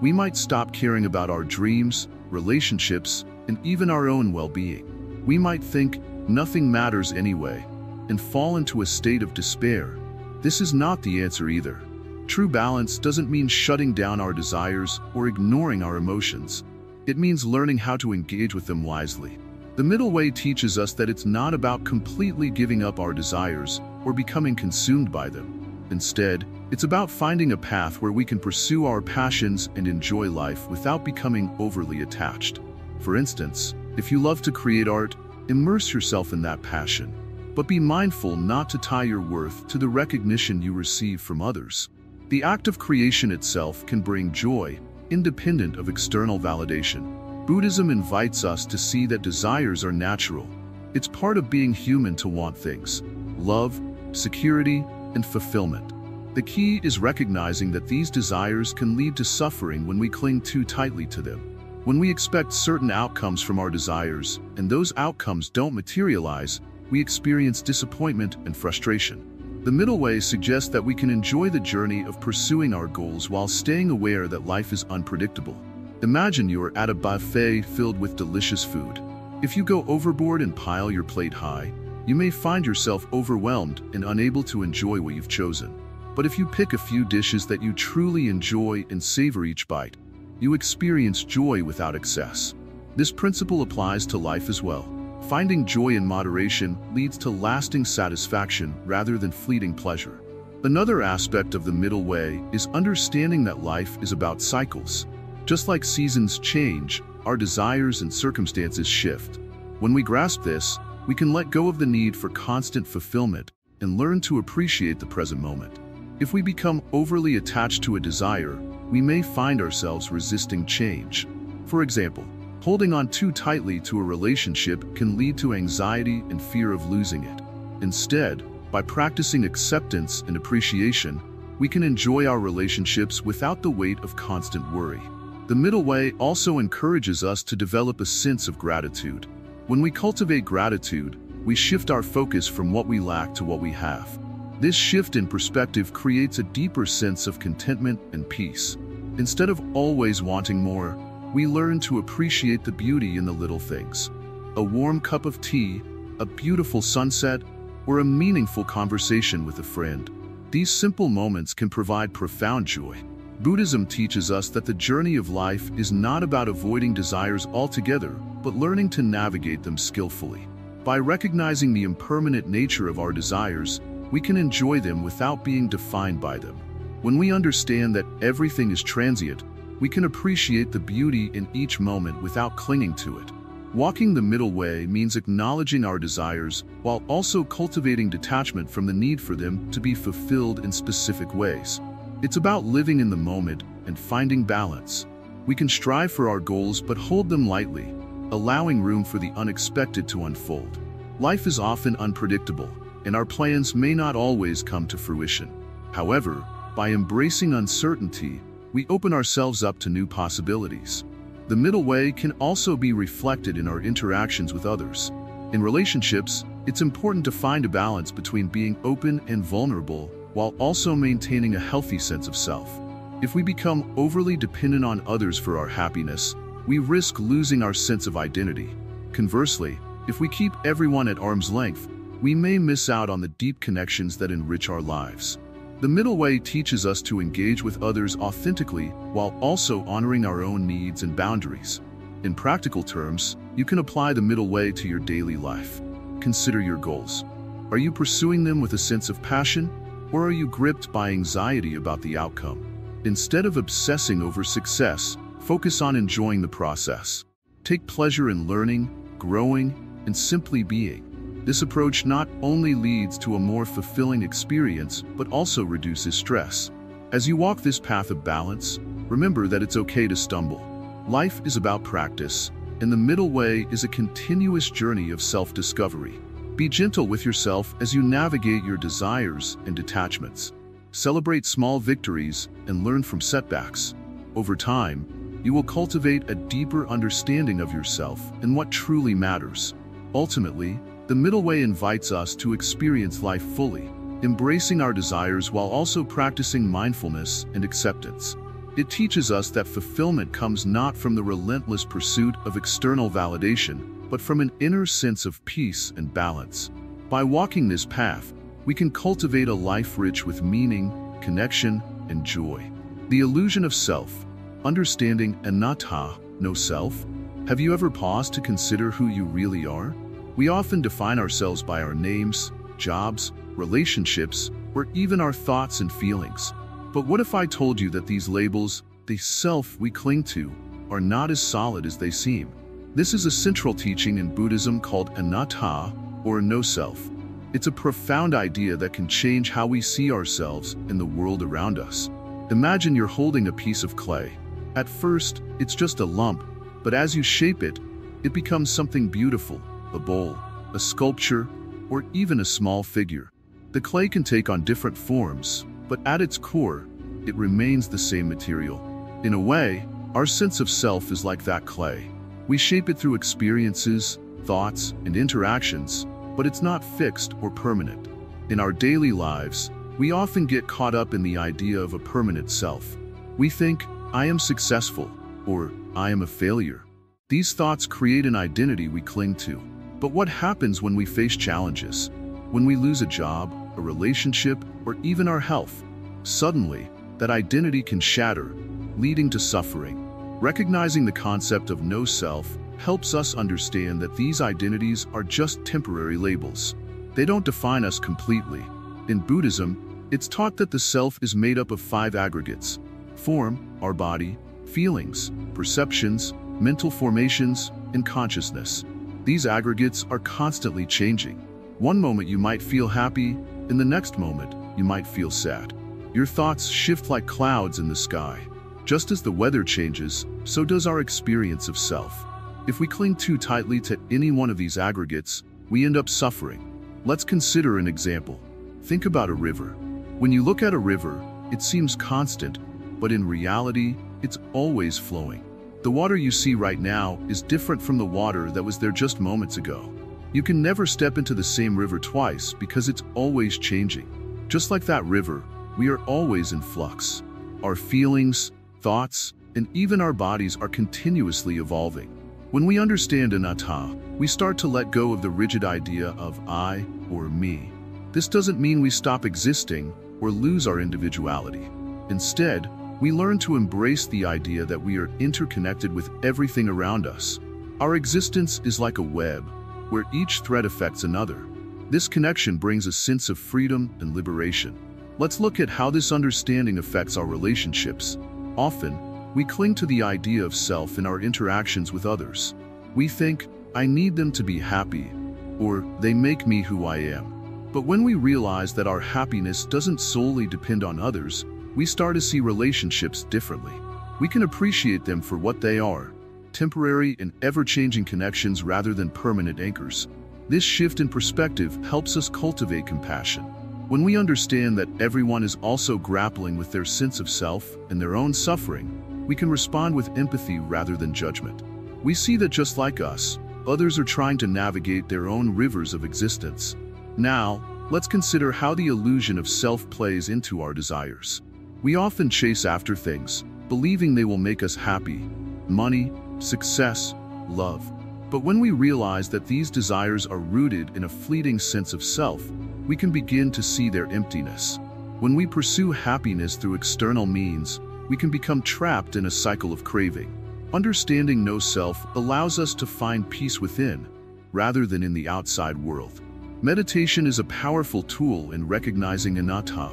We might stop caring about our dreams, relationships, and even our own well-being. We might think nothing matters anyway, and fall into a state of despair. This is not the answer either. True balance doesn't mean shutting down our desires or ignoring our emotions. It means learning how to engage with them wisely. The middle way teaches us that it's not about completely giving up our desires or becoming consumed by them. Instead, it's about finding a path where we can pursue our passions and enjoy life without becoming overly attached. For instance, if you love to create art, immerse yourself in that passion. But be mindful not to tie your worth to the recognition you receive from others. The act of creation itself can bring joy, independent of external validation. Buddhism invites us to see that desires are natural. It's part of being human to want things: love, security, and fulfillment. The key is recognizing that these desires can lead to suffering when we cling too tightly to them. When we expect certain outcomes from our desires, and those outcomes don't materialize, we experience disappointment and frustration. The middle way suggests that we can enjoy the journey of pursuing our goals while staying aware that life is unpredictable. Imagine you're at a buffet filled with delicious food. If you go overboard and pile your plate high, you may find yourself overwhelmed and unable to enjoy what you've chosen. But if you pick a few dishes that you truly enjoy and savor each bite, you experience joy without excess. This principle applies to life as well. Finding joy in moderation leads to lasting satisfaction rather than fleeting pleasure. Another aspect of the middle way is understanding that life is about cycles. Just like seasons change, our desires and circumstances shift. When we grasp this, we can let go of the need for constant fulfillment and learn to appreciate the present moment. If we become overly attached to a desire, we may find ourselves resisting change. For example, Holding on too tightly to a relationship can lead to anxiety and fear of losing it. Instead, by practicing acceptance and appreciation, we can enjoy our relationships without the weight of constant worry. The middle way also encourages us to develop a sense of gratitude. When we cultivate gratitude, we shift our focus from what we lack to what we have. This shift in perspective creates a deeper sense of contentment and peace. Instead of always wanting more, we learn to appreciate the beauty in the little things. A warm cup of tea, a beautiful sunset, or a meaningful conversation with a friend. These simple moments can provide profound joy. Buddhism teaches us that the journey of life is not about avoiding desires altogether, but learning to navigate them skillfully. By recognizing the impermanent nature of our desires, we can enjoy them without being defined by them. When we understand that everything is transient, we can appreciate the beauty in each moment without clinging to it. Walking the middle way means acknowledging our desires while also cultivating detachment from the need for them to be fulfilled in specific ways. It's about living in the moment and finding balance. We can strive for our goals but hold them lightly, allowing room for the unexpected to unfold. Life is often unpredictable, and our plans may not always come to fruition. However, by embracing uncertainty, we open ourselves up to new possibilities. The middle way can also be reflected in our interactions with others. In relationships, it's important to find a balance between being open and vulnerable while also maintaining a healthy sense of self. If we become overly dependent on others for our happiness, we risk losing our sense of identity. Conversely, if we keep everyone at arm's length, we may miss out on the deep connections that enrich our lives. The middle way teaches us to engage with others authentically while also honoring our own needs and boundaries. In practical terms, you can apply the middle way to your daily life. Consider your goals. Are you pursuing them with a sense of passion, or are you gripped by anxiety about the outcome? Instead of obsessing over success, focus on enjoying the process. Take pleasure in learning, growing, and simply being. This approach not only leads to a more fulfilling experience, but also reduces stress. As you walk this path of balance, remember that it's okay to stumble. Life is about practice, and the middle way is a continuous journey of self-discovery. Be gentle with yourself as you navigate your desires and detachments. Celebrate small victories and learn from setbacks. Over time, you will cultivate a deeper understanding of yourself and what truly matters. Ultimately, the middle way invites us to experience life fully, embracing our desires while also practicing mindfulness and acceptance. It teaches us that fulfillment comes not from the relentless pursuit of external validation, but from an inner sense of peace and balance. By walking this path, we can cultivate a life rich with meaning, connection, and joy. The illusion of self, understanding anatta, no self. Have you ever paused to consider who you really are? We often define ourselves by our names, jobs, relationships, or even our thoughts and feelings. But what if I told you that these labels, the self we cling to, are not as solid as they seem? This is a central teaching in Buddhism called anatta, or no self. It's a profound idea that can change how we see ourselves and the world around us. Imagine you're holding a piece of clay. At first, it's just a lump, but as you shape it, it becomes something beautiful. A bowl, a sculpture, or even a small figure. The clay can take on different forms, but at its core, it remains the same material. In a way, our sense of self is like that clay. We shape it through experiences, thoughts, and interactions, but it's not fixed or permanent. In our daily lives, we often get caught up in the idea of a permanent self. We think, I am successful, or I am a failure. These thoughts create an identity we cling to. But what happens when we face challenges? When we lose a job, a relationship, or even our health? Suddenly, that identity can shatter, leading to suffering. Recognizing the concept of no self helps us understand that these identities are just temporary labels. They don't define us completely. In Buddhism, it's taught that the self is made up of 5 aggregates: form, our body; feelings, perceptions, mental formations, and consciousness. These aggregates are constantly changing. One moment you might feel happy, and the next moment you might feel sad. Your thoughts shift like clouds in the sky. Just as the weather changes, so does our experience of self. If we cling too tightly to any one of these aggregates, we end up suffering. Let's consider an example. Think about a river. When you look at a river, it seems constant, but in reality, it's always flowing. The water you see right now is different from the water that was there just moments ago. You can never step into the same river twice because it's always changing. Just like that river, we are always in flux. Our feelings, thoughts, and even our bodies are continuously evolving. When we understand anatta, we start to let go of the rigid idea of I or me. This doesn't mean we stop existing or lose our individuality. Instead, we learn to embrace the idea that we are interconnected with everything around us. Our existence is like a web, where each thread affects another. This connection brings a sense of freedom and liberation. Let's look at how this understanding affects our relationships. Often, we cling to the idea of self in our interactions with others. We think, I need them to be happy, or they make me who I am. But when we realize that our happiness doesn't solely depend on others, we start to see relationships differently. We can appreciate them for what they are, temporary and ever-changing connections rather than permanent anchors. This shift in perspective helps us cultivate compassion. When we understand that everyone is also grappling with their sense of self and their own suffering, we can respond with empathy rather than judgment. We see that just like us, others are trying to navigate their own rivers of existence. Now, let's consider how the illusion of self plays into our desires. We often chase after things, believing they will make us happy: money, success, love. But when we realize that these desires are rooted in a fleeting sense of self, we can begin to see their emptiness. When we pursue happiness through external means, we can become trapped in a cycle of craving. Understanding no self allows us to find peace within, rather than in the outside world. Meditation is a powerful tool in recognizing anatta.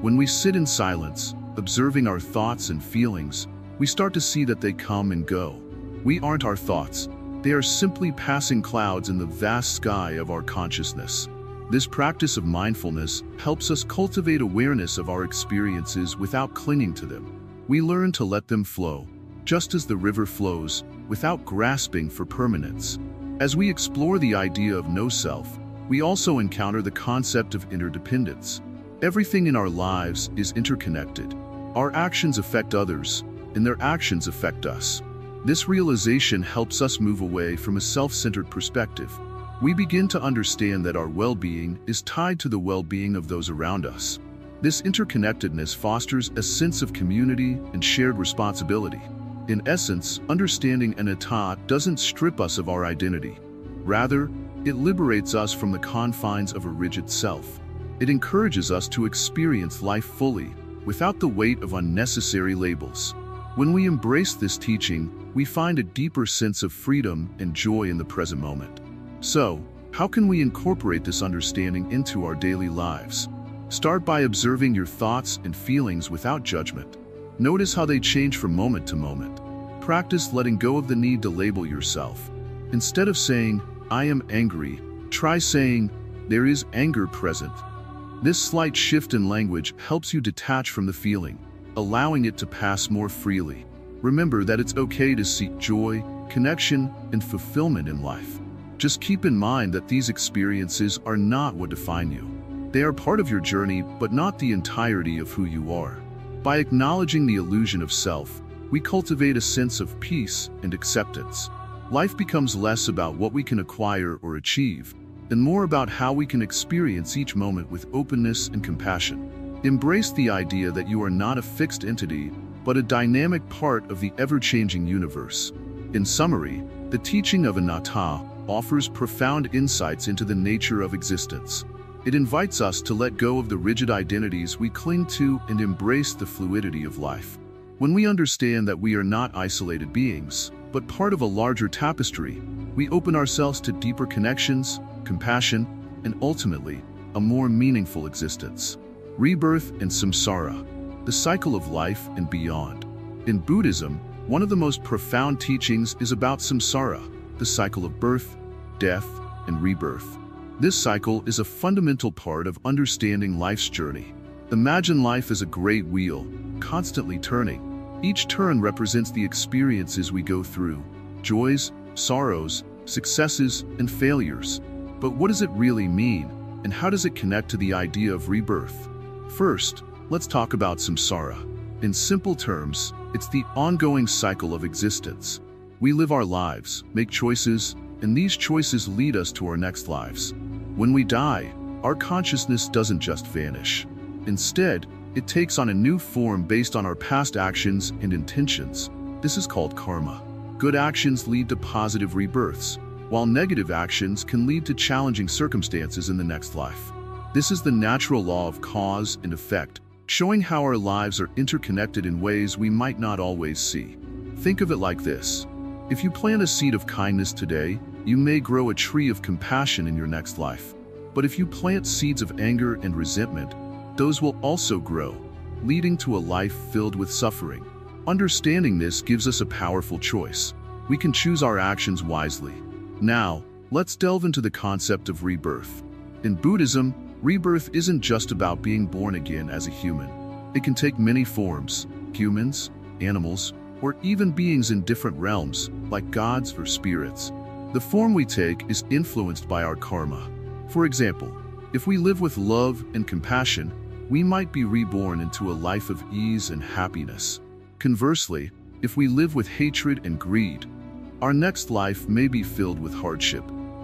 When we sit in silence, observing our thoughts and feelings, we start to see that they come and go. We aren't our thoughts. They are simply passing clouds in the vast sky of our consciousness. This practice of mindfulness helps us cultivate awareness of our experiences without clinging to them. We learn to let them flow, just as the river flows, without grasping for permanence. As we explore the idea of no self, we also encounter the concept of interdependence. Everything in our lives is interconnected. Our actions affect others, and their actions affect us. This realization helps us move away from a self-centered perspective. We begin to understand that our well-being is tied to the well-being of those around us. This interconnectedness fosters a sense of community and shared responsibility. In essence, understanding anatta doesn't strip us of our identity. Rather, it liberates us from the confines of a rigid self. It encourages us to experience life fully, without the weight of unnecessary labels. When we embrace this teaching, we find a deeper sense of freedom and joy in the present moment. So, how can we incorporate this understanding into our daily lives? Start by observing your thoughts and feelings without judgment. Notice how they change from moment to moment. Practice letting go of the need to label yourself. Instead of saying, I am angry, try saying, there is anger present. This slight shift in language helps you detach from the feeling, allowing it to pass more freely. Remember that it's okay to seek joy, connection, and fulfillment in life. Just keep in mind that these experiences are not what define you. They are part of your journey, but not the entirety of who you are. By acknowledging the illusion of self, we cultivate a sense of peace and acceptance. Life becomes less about what we can acquire or achieve, and more about how we can experience each moment with openness and compassion. Embrace the idea that you are not a fixed entity, but a dynamic part of the ever-changing universe. In summary, the teaching of anatta offers profound insights into the nature of existence. It invites us to let go of the rigid identities we cling to and embrace the fluidity of life. When we understand that we are not isolated beings, but part of a larger tapestry, we open ourselves to deeper connections, compassion, and ultimately, a more meaningful existence. Rebirth and samsara, the cycle of life and beyond. In Buddhism, one of the most profound teachings is about samsara, the cycle of birth, death, and rebirth. This cycle is a fundamental part of understanding life's journey. Imagine life as a great wheel, constantly turning. Each turn represents the experiences we go through, joys, sorrows, successes, and failures. But what does it really mean, and how does it connect to the idea of rebirth? First, let's talk about samsara. In simple terms, it's the ongoing cycle of existence. We live our lives, make choices, and these choices lead us to our next lives. When we die, our consciousness doesn't just vanish. Instead, it takes on a new form based on our past actions and intentions. This is called karma. Good actions lead to positive rebirths, while negative actions can lead to challenging circumstances in the next life. This is the natural law of cause and effect, showing how our lives are interconnected in ways we might not always see. Think of it like this. If you plant a seed of kindness today, you may grow a tree of compassion in your next life. But if you plant seeds of anger and resentment, those will also grow, leading to a life filled with suffering. Understanding this gives us a powerful choice. We can choose our actions wisely. Now, let's delve into the concept of rebirth. In Buddhism, rebirth isn't just about being born again as a human. It can take many forms: humans, animals, or even beings in different realms, like gods or spirits. The form we take is influenced by our karma. For example, if we live with love and compassion, we might be reborn into a life of ease and happiness. Conversely, if we live with hatred and greed, our next life may be filled with hardship.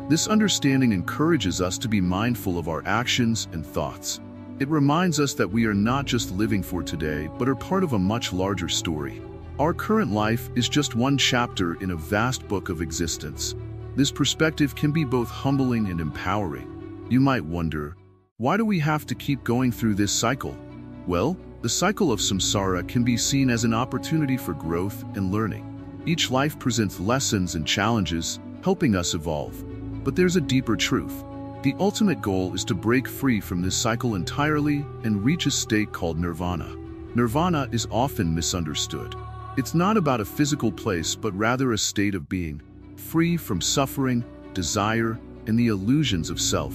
This understanding encourages us to be mindful of our actions and thoughts. It reminds us that we are not just living for today, but are part of a much larger story. Our current life is just one chapter in a vast book of existence. This perspective can be both humbling and empowering. You might wonder, why do we have to keep going through this cycle? Well, the cycle of samsara can be seen as an opportunity for growth and learning. Each life presents lessons and challenges, helping us evolve. But there's a deeper truth. The ultimate goal is to break free from this cycle entirely and reach a state called nirvana. Nirvana is often misunderstood. It's not about a physical place, but rather a state of being, free from suffering, desire, and the illusions of self.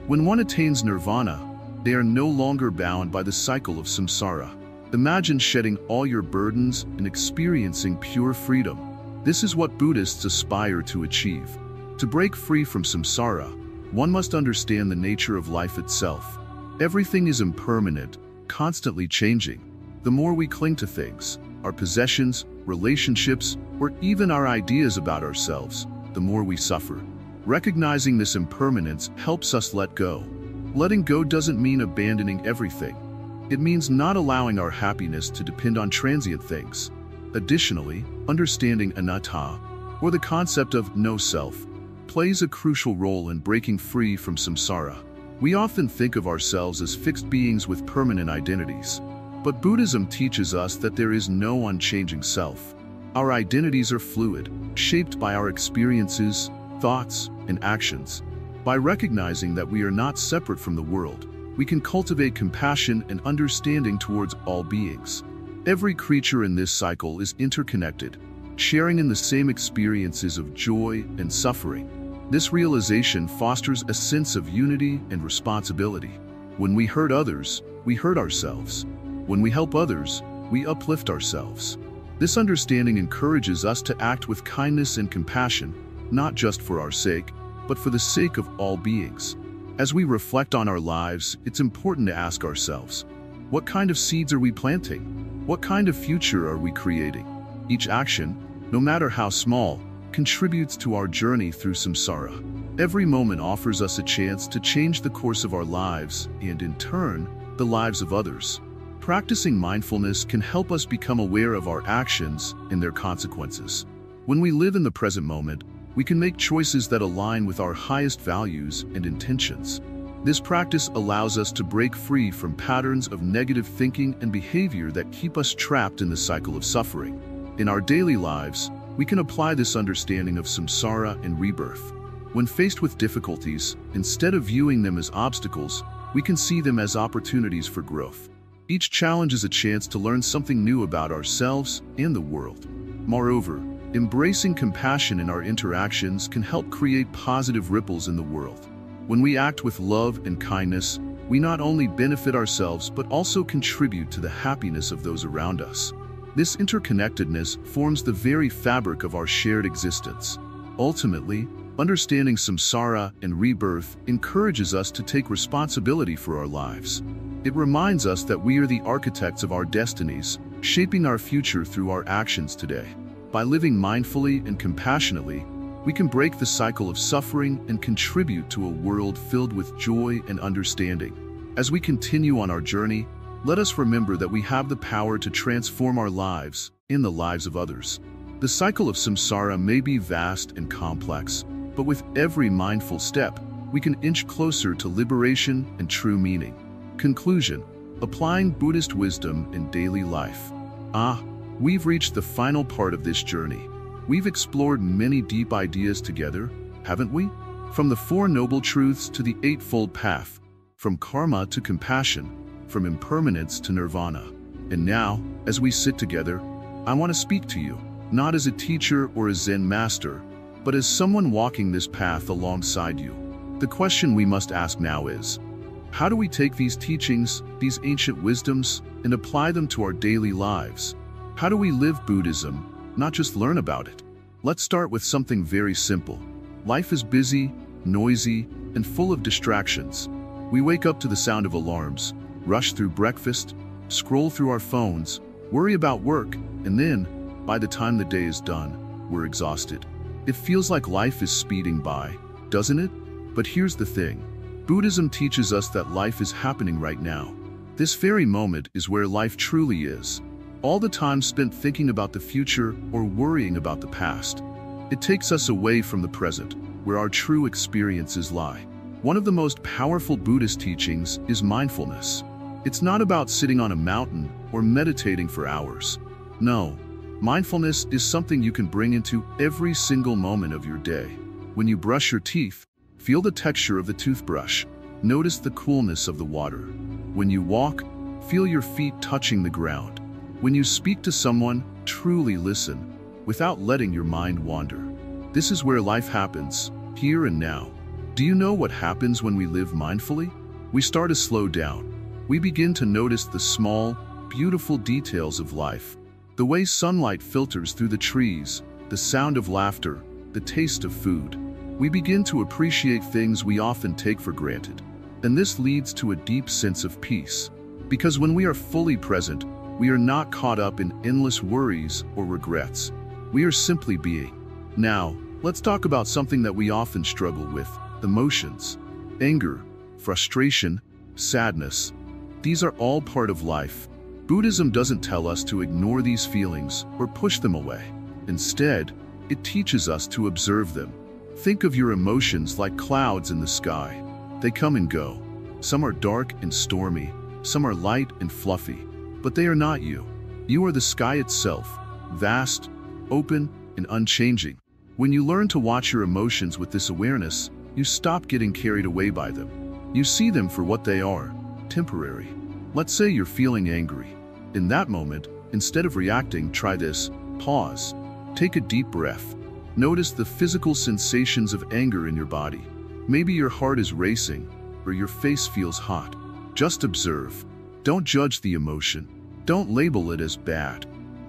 When one attains nirvana, they are no longer bound by the cycle of samsara. Imagine shedding all your burdens and experiencing pure freedom. This is what Buddhists aspire to achieve. To break free from samsara, one must understand the nature of life itself. Everything is impermanent, constantly changing. The more we cling to things, our possessions, relationships, or even our ideas about ourselves, the more we suffer. Recognizing this impermanence helps us let go. Letting go doesn't mean abandoning everything. It means not allowing our happiness to depend on transient things. Additionally, understanding anatta, or the concept of no self, plays a crucial role in breaking free from samsara. We often think of ourselves as fixed beings with permanent identities. But Buddhism teaches us that there is no unchanging self. Our identities are fluid, shaped by our experiences, thoughts, and actions. By recognizing that we are not separate from the world, we can cultivate compassion and understanding towards all beings. Every creature in this cycle is interconnected, sharing in the same experiences of joy and suffering. This realization fosters a sense of unity and responsibility. When we hurt others, we hurt ourselves. When we help others, we uplift ourselves. This understanding encourages us to act with kindness and compassion, not just for our sake, but for the sake of all beings. As we reflect on our lives, it's important to ask ourselves, what kind of seeds are we planting? What kind of future are we creating? Each action, no matter how small, contributes to our journey through samsara. Every moment offers us a chance to change the course of our lives and, in turn, the lives of others. Practicing mindfulness can help us become aware of our actions and their consequences. When we live in the present moment, we can make choices that align with our highest values and intentions. This practice allows us to break free from patterns of negative thinking and behavior that keep us trapped in the cycle of suffering. In our daily lives, we can apply this understanding of samsara and rebirth. When faced with difficulties, instead of viewing them as obstacles, we can see them as opportunities for growth. Each challenge is a chance to learn something new about ourselves and the world. Moreover, embracing compassion in our interactions can help create positive ripples in the world. When we act with love and kindness, we not only benefit ourselves but also contribute to the happiness of those around us. This interconnectedness forms the very fabric of our shared existence. Ultimately, understanding samsara and rebirth encourages us to take responsibility for our lives. It reminds us that we are the architects of our destinies, shaping our future through our actions today. By living mindfully and compassionately, we can break the cycle of suffering and contribute to a world filled with joy and understanding. As we continue on our journey, let us remember that we have the power to transform our lives and the lives of others. The cycle of samsara may be vast and complex, but with every mindful step, we can inch closer to liberation and true meaning. Conclusion: applying Buddhist wisdom in daily life. We've reached the final part of this journey. We've explored many deep ideas together, haven't we? From the Four Noble Truths to the Eightfold Path, from karma to compassion, from impermanence to nirvana. And now, as we sit together, I want to speak to you, not as a teacher or a Zen master, but as someone walking this path alongside you. The question we must ask now is, how do we take these teachings, these ancient wisdoms, and apply them to our daily lives? How do we live Buddhism, not just learn about it? Let's start with something very simple. Life is busy, noisy, and full of distractions. We wake up to the sound of alarms, rush through breakfast, scroll through our phones, worry about work, and then, by the time the day is done, we're exhausted. It feels like life is speeding by, doesn't it? But here's the thing. Buddhism teaches us that life is happening right now. This very moment is where life truly is. All the time spent thinking about the future or worrying about the past. It takes us away from the present, where our true experiences lie. One of the most powerful Buddhist teachings is mindfulness. It's not about sitting on a mountain or meditating for hours. No, mindfulness is something you can bring into every single moment of your day. When you brush your teeth, feel the texture of the toothbrush. Notice the coolness of the water. When you walk, feel your feet touching the ground. When you speak to someone, truly listen, without letting your mind wander. This is where life happens, here and now. Do you know what happens when we live mindfully? We start to slow down. We begin to notice the small, beautiful details of life. The way sunlight filters through the trees, the sound of laughter, the taste of food. We begin to appreciate things we often take for granted. And this leads to a deep sense of peace. Because when we are fully present, we are not caught up in endless worries or regrets. We are simply being. Now, let's talk about something that we often struggle with: emotions. Anger, frustration, sadness. These are all part of life. Buddhism doesn't tell us to ignore these feelings or push them away. Instead, it teaches us to observe them. Think of your emotions like clouds in the sky. They come and go. Some are dark and stormy, some are light and fluffy. But they are not you. You are the sky itself, vast, open, and unchanging. When you learn to watch your emotions with this awareness, you stop getting carried away by them. You see them for what they are, temporary. Let's say you're feeling angry. In that moment, instead of reacting, try this. Pause. Take a deep breath. Notice the physical sensations of anger in your body. Maybe your heart is racing, or your face feels hot. Just observe. Don't judge the emotion. Don't label it as bad.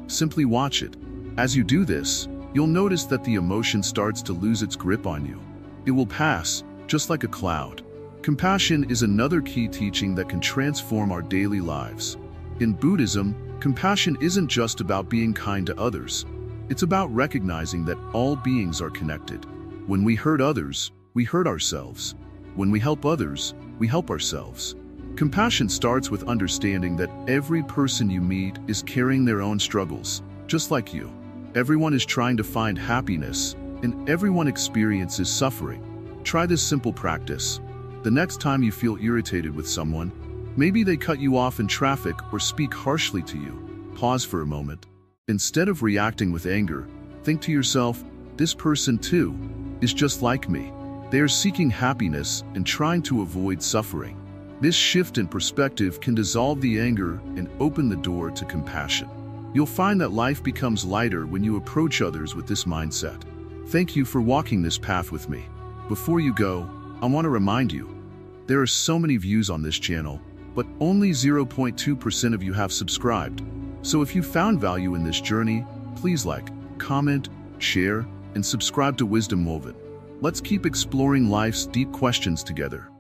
Simply watch it. As you do this, you'll notice that the emotion starts to lose its grip on you. It will pass, just like a cloud. Compassion is another key teaching that can transform our daily lives. In Buddhism, compassion isn't just about being kind to others. It's about recognizing that all beings are connected. When we hurt others, we hurt ourselves. When we help others, we help ourselves. Compassion starts with understanding that every person you meet is carrying their own struggles, just like you. Everyone is trying to find happiness, and everyone experiences suffering. Try this simple practice. The next time you feel irritated with someone, maybe they cut you off in traffic or speak harshly to you, pause for a moment. Instead of reacting with anger, think to yourself, this person too is just like me. They are seeking happiness and trying to avoid suffering. This shift in perspective can dissolve the anger and open the door to compassion. You'll find that life becomes lighter when you approach others with this mindset. Thank you for walking this path with me. Before you go, I want to remind you, there are so many views on this channel, but only 0.2% of you have subscribed. So if you found value in this journey, please like, comment, share, and subscribe to Wisdom Woven. Let's keep exploring life's deep questions together.